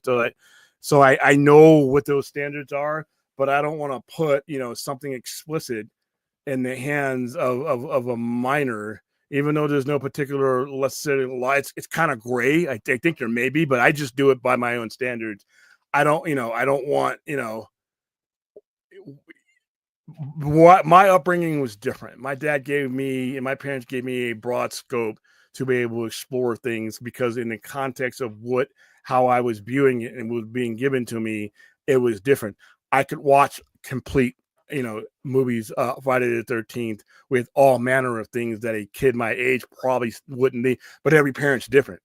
Speaker 2: so I know what those standards are, but I don't want to put something explicit in the hands of a minor, even though there's no particular, let's say, law. It's kind of gray. I think there may be, but I just do it by my own standards. I don't want, what my upbringing was different. My dad gave me and my parents gave me a broad scope to be able to explore things because in the context of how I was viewing it and was being given to me, it was different. I could watch complete, movies, Friday the 13th with all manner of things that a kid my age probably wouldn't be, but every parent's different.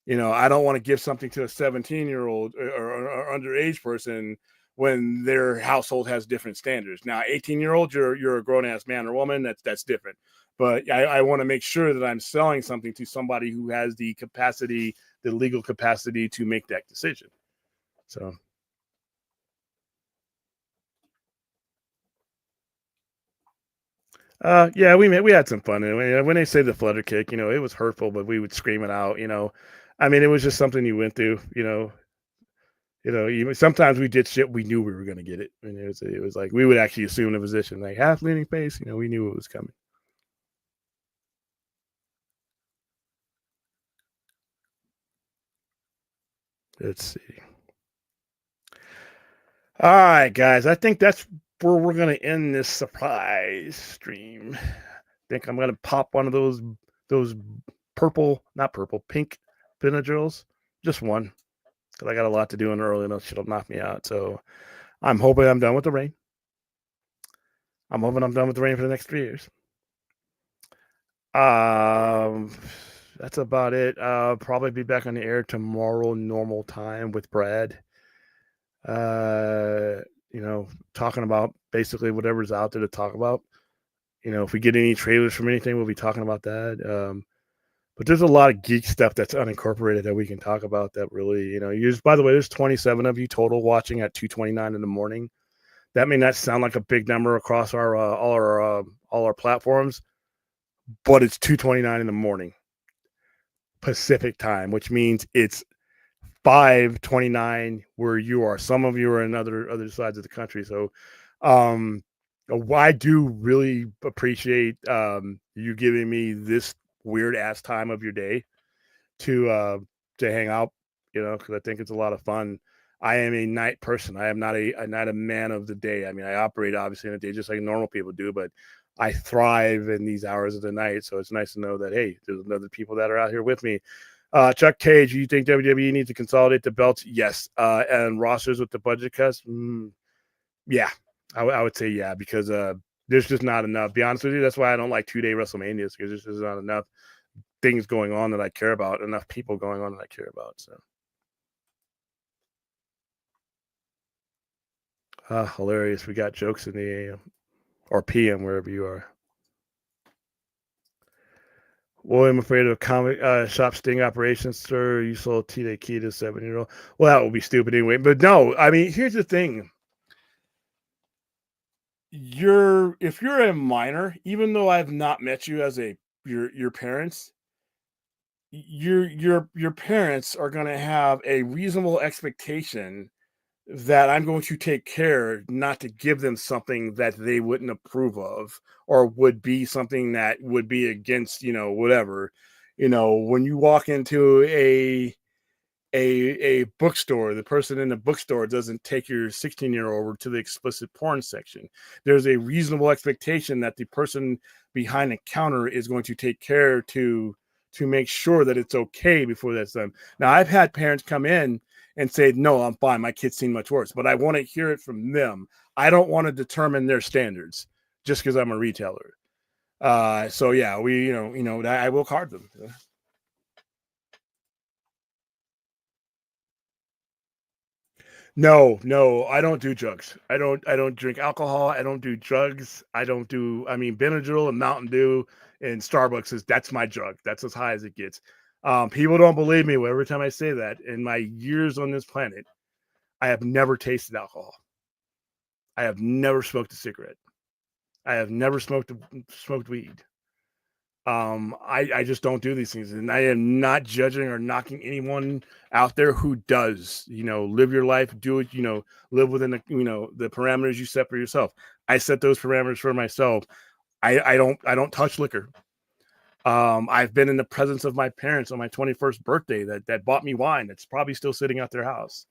Speaker 2: I don't want to give something to a 17-year-old or underage person when their household has different standards. Now, 18-year-old, you're a grown ass man or woman. That's different. But I want to make sure that I'm selling something to somebody who has the capacity, the legal capacity to make that decision. So. Yeah, we had some fun. And when they say the flutter kick, it was hurtful, but we would scream it out. I mean, it was just something you went through. Even sometimes we did shit we knew we were going to get it. And it was like we would actually assume the position, like half leaning face. We knew it was coming. Let's see. All right, guys. I think that's where we're going to end this surprise stream. I think I'm going to pop one of those pink Benadryls. Just one, because I got a lot to do in early enough. It'll knock me out. So I'm hoping I'm done with the rain. I'm hoping I'm done with the rain for the next 3 years. That's about it. Probably be back on the air tomorrow, normal time with Brad. Talking about basically whatever's out there to talk about. If we get any trailers from anything, we'll be talking about that. But there's a lot of geek stuff that's unincorporated that we can talk about that really, by the way, there's 27 of you total watching at 2:29 in the morning. That may not sound like a big number across all our platforms, but it's 2:29 in the morning Pacific time, which means it's 5:29 where you are. Some of you are in other sides of the country. So I do really appreciate you giving me this weird ass time of your day to hang out, because I think it's a lot of fun. I am a night person. I am not a man of the day. I mean, I operate obviously in the day just like normal people do, but I thrive in these hours of the night. So it's nice to know that, hey, there's other people that are out here with me. Chuck Cage, do you think WWE needs to consolidate the belts? Yes. And rosters with the budget cuts? Yeah, I would say yeah, because there's just not enough. Be honest with you, that's why I don't like 2-day WrestleManias, because there's just not enough things going on that I care about, enough people going on that I care about. So. Hilarious. We got jokes in the AM or PM, wherever you are. Well, I'm afraid of comic shop sting operations, sir. You sold T-Day Key to 7-year-old. Well, that would be stupid anyway. But no, I mean, here's the thing. If you're a minor, even though I've not met you as your parents, your parents are going to have a reasonable expectation that I'm going to take care not to give them something that they wouldn't approve of or would be something that would be against, whatever. When you walk into a bookstore, the person in the bookstore doesn't take your 16-year-old over to the explicit porn section. There's a reasonable expectation that the person behind the counter is going to take care to make sure that it's okay before that's done. Now, I've had parents come in and say, no, I'm fine, my kid's seen much worse, but I want to hear it from them. I don't want to determine their standards just because I'm a retailer. So yeah, I will card them. No, I don't do drugs. I don't drink alcohol. I don't do drugs. I mean, Benadryl and Mountain Dew and Starbucks that's my drug. That's as high as it gets. People don't believe me every time I say that. In my years on this planet, I have never tasted alcohol. I have never smoked a cigarette. I have never smoked weed. I just don't do these things, and I am not judging or knocking anyone out there who does. Live your life, do it. Live within the parameters you set for yourself. I set those parameters for myself. I don't touch liquor. I've been in the presence of my parents on my 21st birthday that bought me wine that's probably still sitting at their house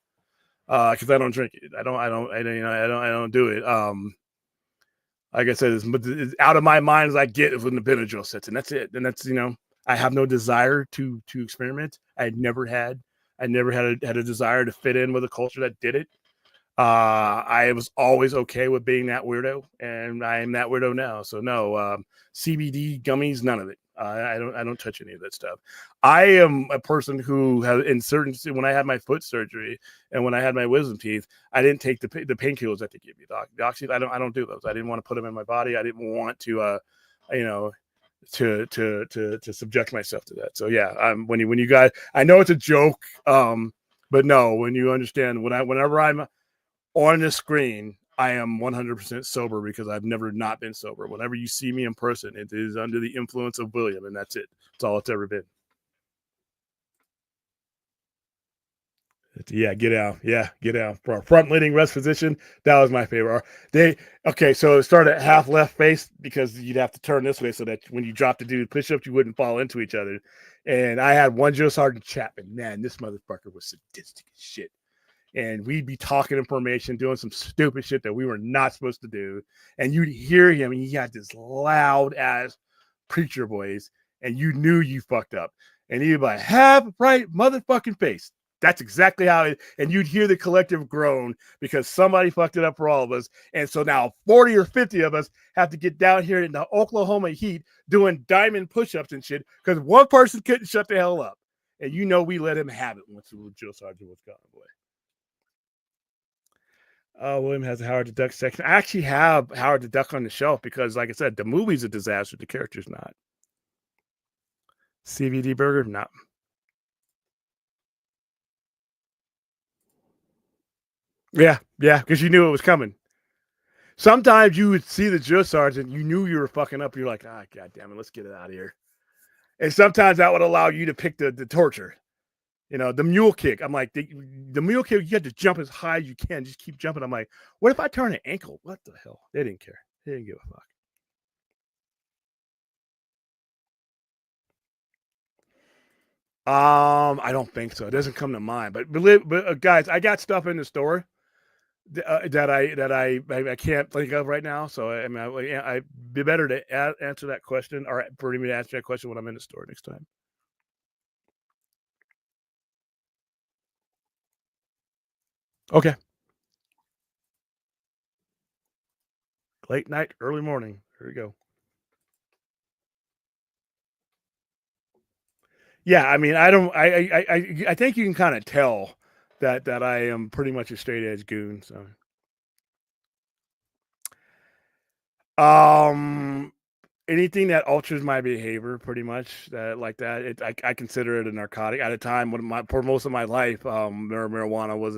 Speaker 2: because I don't drink it. I don't do it. Like I said, it's out of my mind as I get when the Benadryl sits, and that's it. And that's I have no desire to experiment. I never had a desire to fit in with a culture that did it. I was always okay with being that weirdo, and I am that weirdo now. So no, CBD gummies, none of it. I don't touch any of that stuff. I am a person who has when I had my foot surgery and when I had my wisdom teeth, I didn't take the painkillers that they give you. The oxy, I don't do those. I didn't want to put them in my body. I didn't want to to subject myself to that. So yeah, when you guys, I know it's a joke, but no, when you understand whenever I'm on the screen, I am 100% sober because I've never not been sober. Whenever you see me in person, it is under the influence of William, and that's it. That's all it's ever been. Yeah, get out. Yeah, get out. For a front leaning rest position, that was my favorite. So it started at half left face because you'd have to turn this way so that when you drop to do push-ups, you wouldn't fall into each other. And I had one Joe Sergeant Chapman. Man, this motherfucker was sadistic as shit. And we'd be talking information, doing some stupid shit that we were not supposed to do. And you'd hear him, and he had this loud ass preacher voice, and you knew you fucked up. And he'd be like, "Have right motherfucking face." That's exactly how it. And you'd hear the collective groan because somebody fucked it up for all of us. And so now 40 or 50 of us have to get down here in the Oklahoma heat doing diamond push-ups and shit because one person couldn't shut the hell up. And we let him have it once Joe Sergeant was gone, boy. William has a Howard the Duck section. I actually have Howard the Duck on the shelf because, like I said, the movie's a disaster. The character's not. CVD burger, not. Yeah, because you knew it was coming. Sometimes you would see the drill sergeant, you knew you were fucking up. You're like, god damn it, let's get it out of here. And sometimes that would allow you to pick the torture. The mule kick. I'm like, the mule kick, you have to jump as high as you can. Just keep jumping. I'm like, what if I turn an ankle? What the hell? They didn't care. They didn't give a fuck. I don't think so. It doesn't come to mind. But guys, I got stuff in the store that I can't think of right now. So I mean, I'd be better to answer that question, or for me to answer that question when I'm in the store next time. Okay. Late night, early morning. Here we go. Yeah, I mean, I don't. I think you can kind of tell that I am pretty much a straight edge goon. So, um, anything that alters my behavior, pretty much that like that. I consider it a narcotic. At a time for most of my life, marijuana was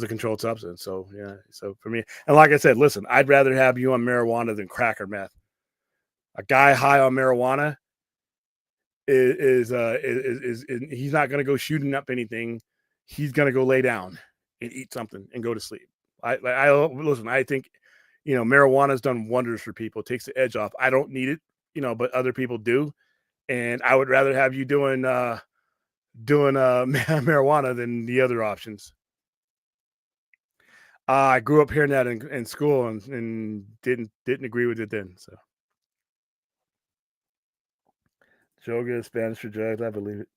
Speaker 2: a controlled substance. So yeah, so for me, and like I said, listen, I'd rather have you on marijuana than crack or meth. A guy high on marijuana is he's not going to go shooting up anything. He's going to go lay down and eat something and go to sleep. I listen. I think marijuana has done wonders for people. It takes the edge off. I don't need it, but other people do, and I would rather have you doing marijuana than the other options. I grew up hearing that in school and didn't agree with it then. So Joga is Spanish for drugs. I believe it.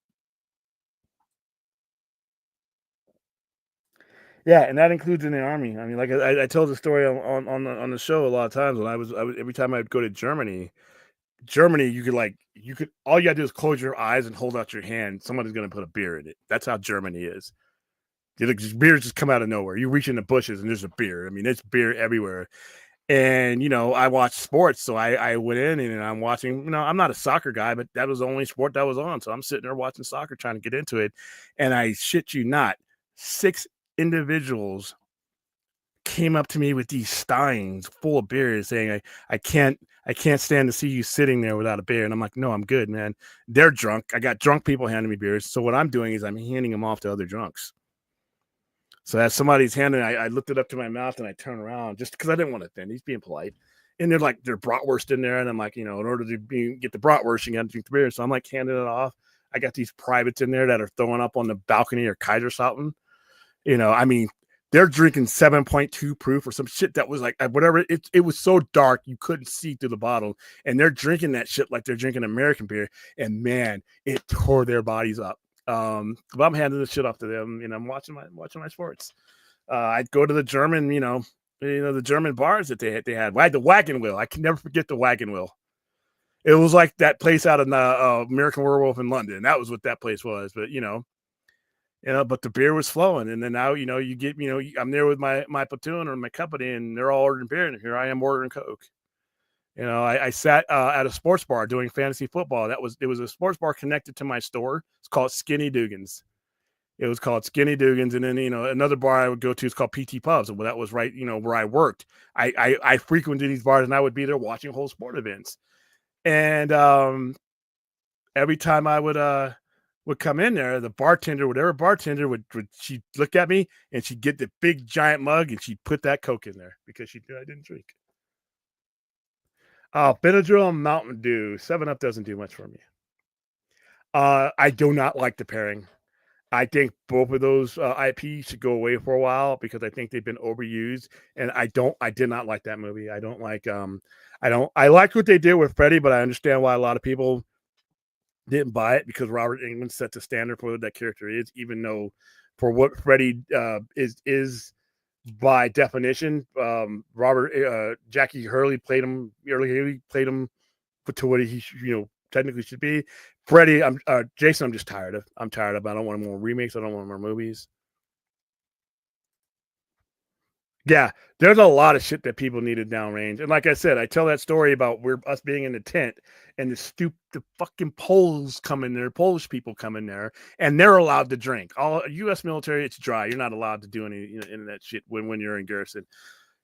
Speaker 2: Yeah, and that includes in the army. I mean, like I told the story on the show a lot of times when I was every time I'd go to Germany. Germany, you could all you gotta do is close your eyes and hold out your hand. Somebody's gonna put a beer in it. That's how Germany is. Beers just come out of nowhere. You reach in the bushes and there's a beer. I mean, there's beer everywhere. And I watch sports, so I went in and I'm watching. I'm not a soccer guy, but that was the only sport that was on. So I'm sitting there watching soccer, trying to get into it. And I shit you not, 6 individuals came up to me with these steins full of beers, saying, I can't, I can't stand to see you sitting there without a beer. And I'm like, no, I'm good, man. They're drunk. I got drunk people handing me beers. So what I'm doing is I'm handing them off to other drunks. So as somebody's handing, I lifted up to my mouth and I turn around just because I didn't want to offend. He's being polite. And they're like, they're bratwurst in there. And I'm like, in order to get the bratwurst, you got to drink the beer. So I'm like handing it off. I got these privates in there that are throwing up on the balcony or Kaiserslautern. I mean, they're drinking 7.2 proof or some shit that was like whatever. It was so dark you couldn't see through the bottle, and they're drinking that shit like they're drinking American beer. And man, it tore their bodies up. But I'm handing this shit off to them. I'm watching my sports. I'd go to the German, the German bars that they had. I had the wagon wheel. I can never forget the wagon wheel. It was like that place out in American Werewolf in London. That was what that place was. But but the beer was flowing, and then now you get I'm there with my platoon or my company, and they're all ordering beer, and here I am ordering Coke. I sat at a sports bar doing fantasy football. It was a sports bar connected to my store. It's called Skinny Dugan's. It was called Skinny Dugan's, and then another bar I would go to is called PT Pubs, and that was right where I worked. I frequented these bars, and I would be there watching whole sport events, and every time I would come in there, the bartender, whatever bartender would she'd look at me and she'd get the big giant mug and she'd put that Coke in there because she knew I didn't drink. Benadryl and Mountain Dew. 7-Up doesn't do much for me. I do not like the pairing. I think both of those IPs should go away for a while because I think they've been overused. And I did not like that movie. I liked what they did with Freddy, but I understand why a lot of people didn't buy it because Robert Englund set the standard for what that character is, even though for what Freddy is by definition, Jackie Hurley played him to what he technically should be. Freddy, Jason, I'm just tired of. I don't want more remakes. I don't want more movies. Yeah, there's a lot of shit that people needed downrange. And like I said, I tell that story about us being in the tent and the fucking Polish people come in there and they're allowed to drink. All U.S. military, it's dry. You're not allowed to do any internet shit when you're in garrison.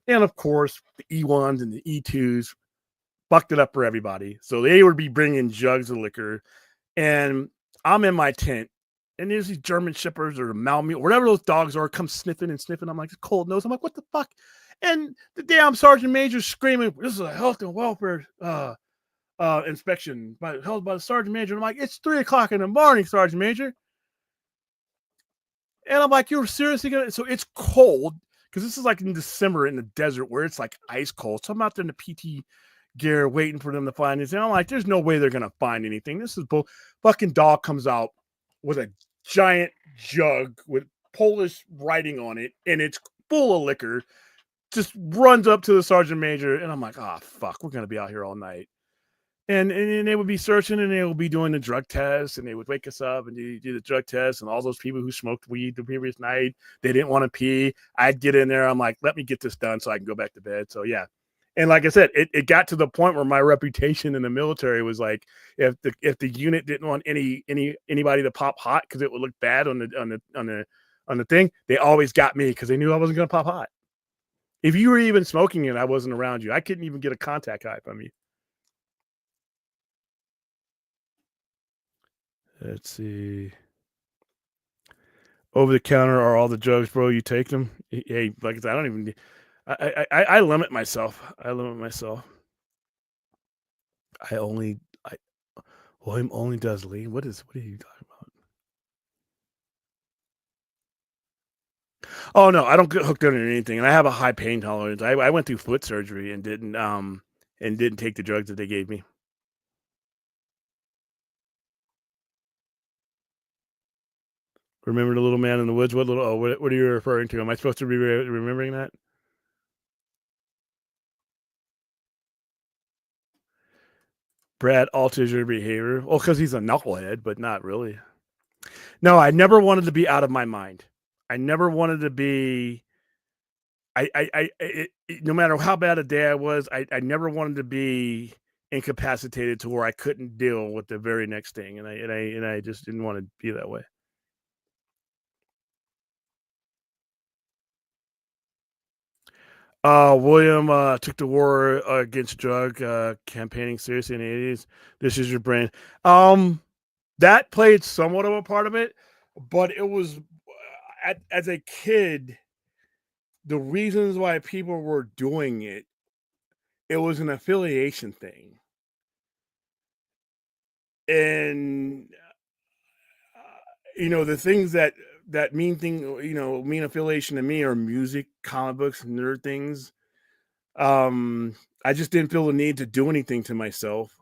Speaker 2: And of course, the E1s and the E2s fucked it up for everybody. So they would be bringing jugs of liquor. And I'm in my tent. And there's these German shepherds or Malamute, whatever those dogs are, come sniffing and sniffing. I'm like, cold nose. I'm like, what the fuck? And the damn sergeant major screaming, this is a health and welfare inspection held by the sergeant major. And I'm like, it's 3:00 in the morning, sergeant major. And I'm like, you're seriously gonna? So it's cold because this is like in December in the desert where it's like ice cold. So I'm out there in the PT gear waiting for them to find this. And I'm like, there's no way they're gonna find anything. This is fucking dog comes out with a giant jug with Polish writing on it, and it's full of liquor. Just runs up to the sergeant major, and I'm like, oh fuck, we're gonna be out here all night. And they would be searching, and they would be doing the drug tests, and they would wake us up and do the drug test. And all those people who smoked weed the previous night, they didn't want to pee. I'd get in there. I'm like, let me get this done so I can go back to bed. So yeah. And like I said, it got to the point where my reputation in the military was like, if the unit didn't want anybody to pop hot because it would look bad on the thing, they always got me because they knew I wasn't going to pop hot. If you were even smoking it, I wasn't around you. I couldn't even get a contact high from you. Let's see. Over the counter are all the drugs, bro. You take them. Hey, like I said, I don't even. I limit myself. William only does lean. What are you talking about? Oh no, I don't get hooked on anything, and I have a high pain tolerance. I went through foot surgery and didn't take the drugs that they gave me. Remember the little man in the woods? What are you referring to? Am I supposed to be remembering that? Brad alters your behavior. Well, because he's a knucklehead, but not really. No, I never wanted to be out of my mind. I never wanted to be. No matter how bad a day I was, I never wanted to be incapacitated to where I couldn't deal with the very next thing, and I just didn't want to be that way. William took the war against drug campaigning seriously in the 80s. This is your brain. That played somewhat of a part of it, but it was as a kid, the reasons why people were doing it, it was an affiliation thing. And the things that mean affiliation to me are music, comic books, nerd things. I just didn't feel the need to do anything to myself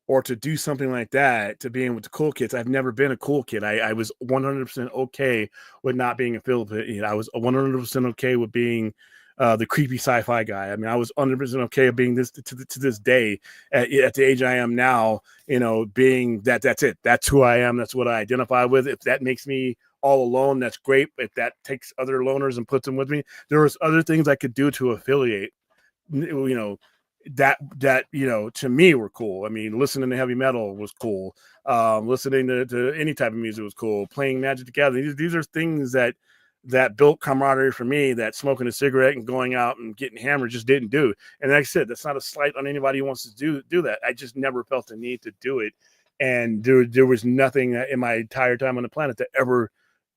Speaker 2: or to do something like that to being with the cool kids. I've never been a cool kid. I was 100% okay with not being a Filipino. I was 100% okay with being the creepy sci-fi guy. I mean, I was 100% okay with being this to this day at the age I am now. Being that's it. That's who I am. That's what I identify with. If that makes me all alone, that's great. If that takes other loners and puts them with me, there was other things I could do to affiliate. That to me were cool. I mean, listening to heavy metal was cool. Listening to any type of music was cool. Playing Magic together. These are things that built camaraderie for me that smoking a cigarette and going out and getting hammered just didn't do. And like I said, that's not a slight on anybody who wants to do that. I just never felt the need to do it. And there was nothing in my entire time on the planet that ever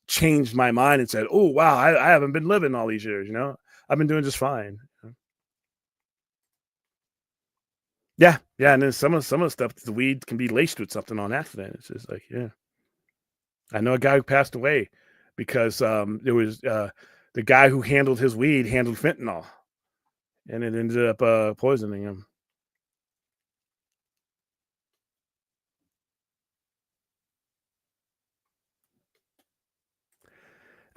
Speaker 2: changed my mind and said, oh, wow, I haven't been living all these years. I've been doing just fine. Yeah, yeah, and then some of the stuff, the weed can be laced with something on accident. It's just like, yeah. I know a guy who passed away because there was the guy who handled his weed handled fentanyl, and it ended up poisoning him.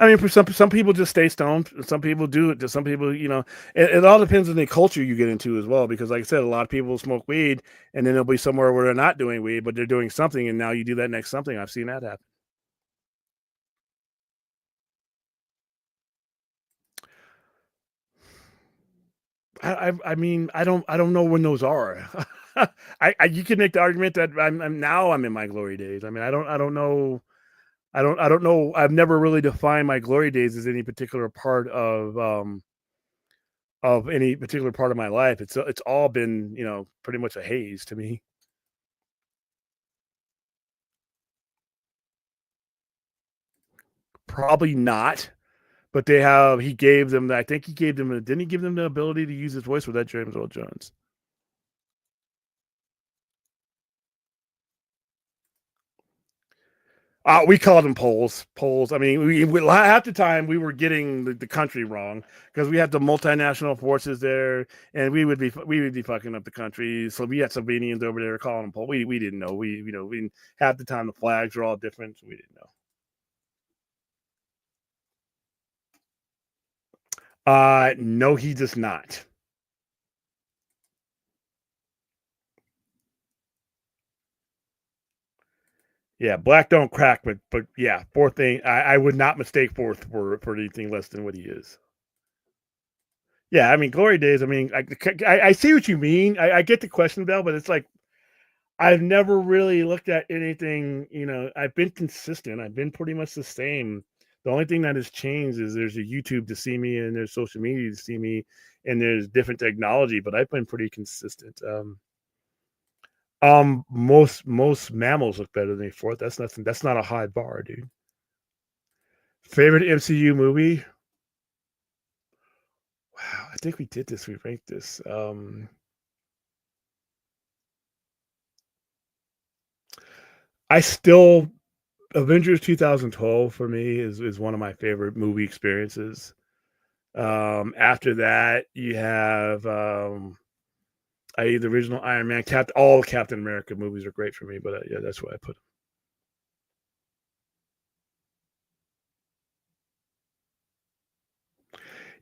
Speaker 2: I mean, for some people just stay stoned. Some people do it. Some people, it all depends on the culture you get into as well. Because, like I said, a lot of people smoke weed, and then they'll be somewhere where they're not doing weed, but they're doing something, and now you do that next something. I've seen that happen. I mean, I don't know when those are. You can make the argument that I'm in my glory days. I mean, I don't know. I don't know. I've never really defined my glory days as any particular part of any particular part of my life. It's all been, pretty much a haze to me. Probably not, but he gave them, I think he gave them, didn't he give them the ability to use his voice with that James Earl Jones? We called them polls. Polls. I mean, half the time we were getting the country wrong because we had the multinational forces there, and we would be fucking up the country. So we had Slovenians over there calling them polls. We didn't know. We half the time the flags were all different. So we didn't know. No, he does not. Yeah, black don't crack, but yeah, fourth thing. I would not mistake fourth for anything less than what he is. Yeah, I mean, glory days. I mean, I see what you mean. I get the question, Bell, but it's like I've never really looked at anything. I've been consistent. I've been pretty much the same. The only thing that has changed is there's a YouTube to see me, and there's social media to see me, and there's different technology. But I've been pretty consistent. Most mammals look better than a fourth. That's nothing. That's not a high bar, dude. Favorite MCU movie? Wow, I think we did this. We ranked this. I still Avengers 2012 for me is one of my favorite movie experiences. After that, you have the original Iron Man, all Captain America movies are great for me, but yeah, that's why I put them.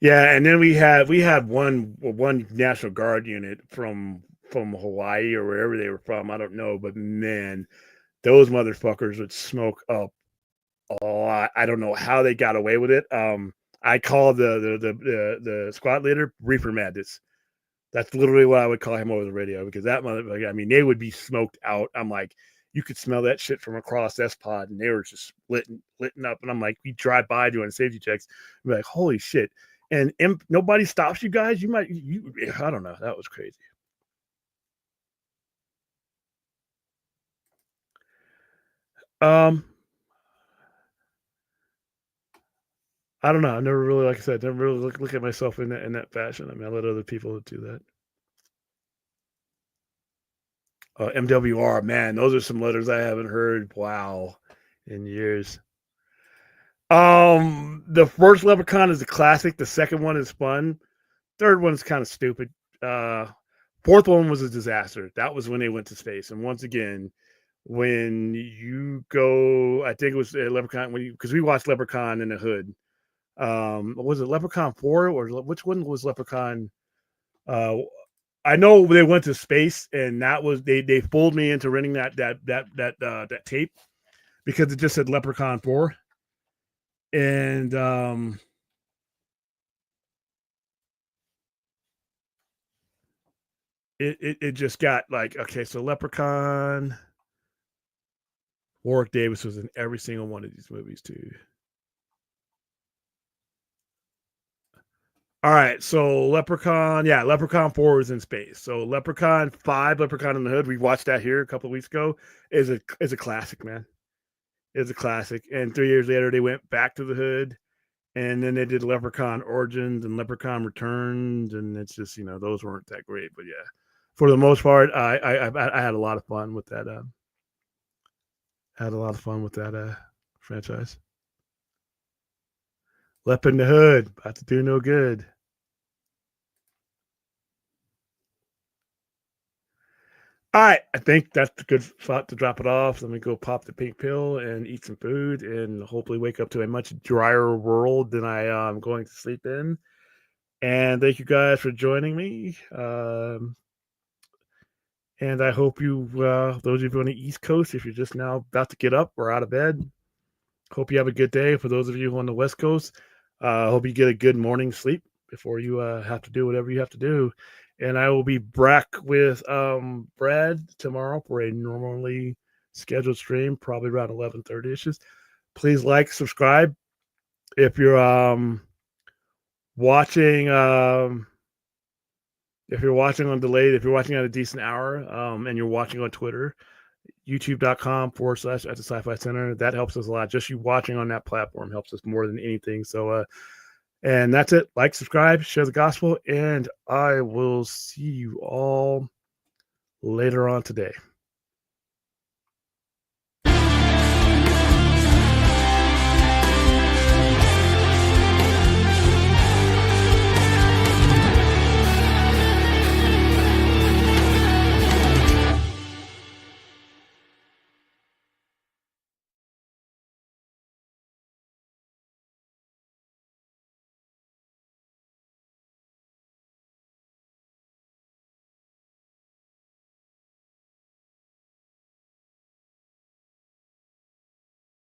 Speaker 2: Yeah, and then we had one National Guard unit from Hawaii or wherever they were from. I don't know, but man, those motherfuckers would smoke up a lot. I don't know how they got away with it. I call the squad leader Reefer Madness. That's literally what I would call him over the radio because that motherfucker. I mean, they would be smoked out. I'm like, you could smell that shit from across S Pod, and they were just litting up. And I'm like, we drive by doing safety checks. I'm like, holy shit! and nobody stops you guys. I don't know. That was crazy. Um, I don't know. I never really, like I said, never really look at myself in that fashion. I mean, I let other people do that. MWR, man, those are some letters I haven't heard. Wow, in years. The first Leprechaun is a classic. The second one is fun. Third one is kind of stupid. Uh, Fourth one was a disaster. That was when they went to space. And once again, when you go, I think it was Leprechaun because we watched Leprechaun in the Hood. Was it Leprechaun 4 or which one was Leprechaun? Uh, I know they went to space, and that was they fooled me into renting that tape because it just said Leprechaun 4, and it just got like, okay, so Leprechaun. Warwick Davis was in every single one of these movies too. All right, so Leprechaun 4 was in space. So Leprechaun 5, Leprechaun in the Hood, we watched that here a couple of weeks ago, is a classic, man. It's a classic. And 3 years later, they went back to the Hood, and then they did Leprechaun Origins and Leprechaun Returns, and it's just those weren't that great, but yeah, for the most part, I had a lot of fun with that. Had a lot of fun with that franchise. Lep in the Hood, about to do no good. All right, I think that's a good spot to drop it off. Let me go pop the pink pill and eat some food, and hopefully wake up to a much drier world than I am going to sleep in. And thank you guys for joining me. And I hope those of you on the East Coast, if you're just now about to get up or out of bed, hope you have a good day. For those of you on the West Coast, hope you get a good morning sleep before you have to do whatever you have to do. And I will be back with Brad tomorrow for a normally scheduled stream, probably around 11:30ish. Please like, subscribe. If you're watching if you're watching on delayed, if you're watching at a decent hour, and you're watching on Twitter, youtube.com/at the Sci-Fi Center. That helps us a lot. Just you watching on that platform helps us more than anything. So, and that's it. Like, subscribe, share the gospel, and I will see you all later on today.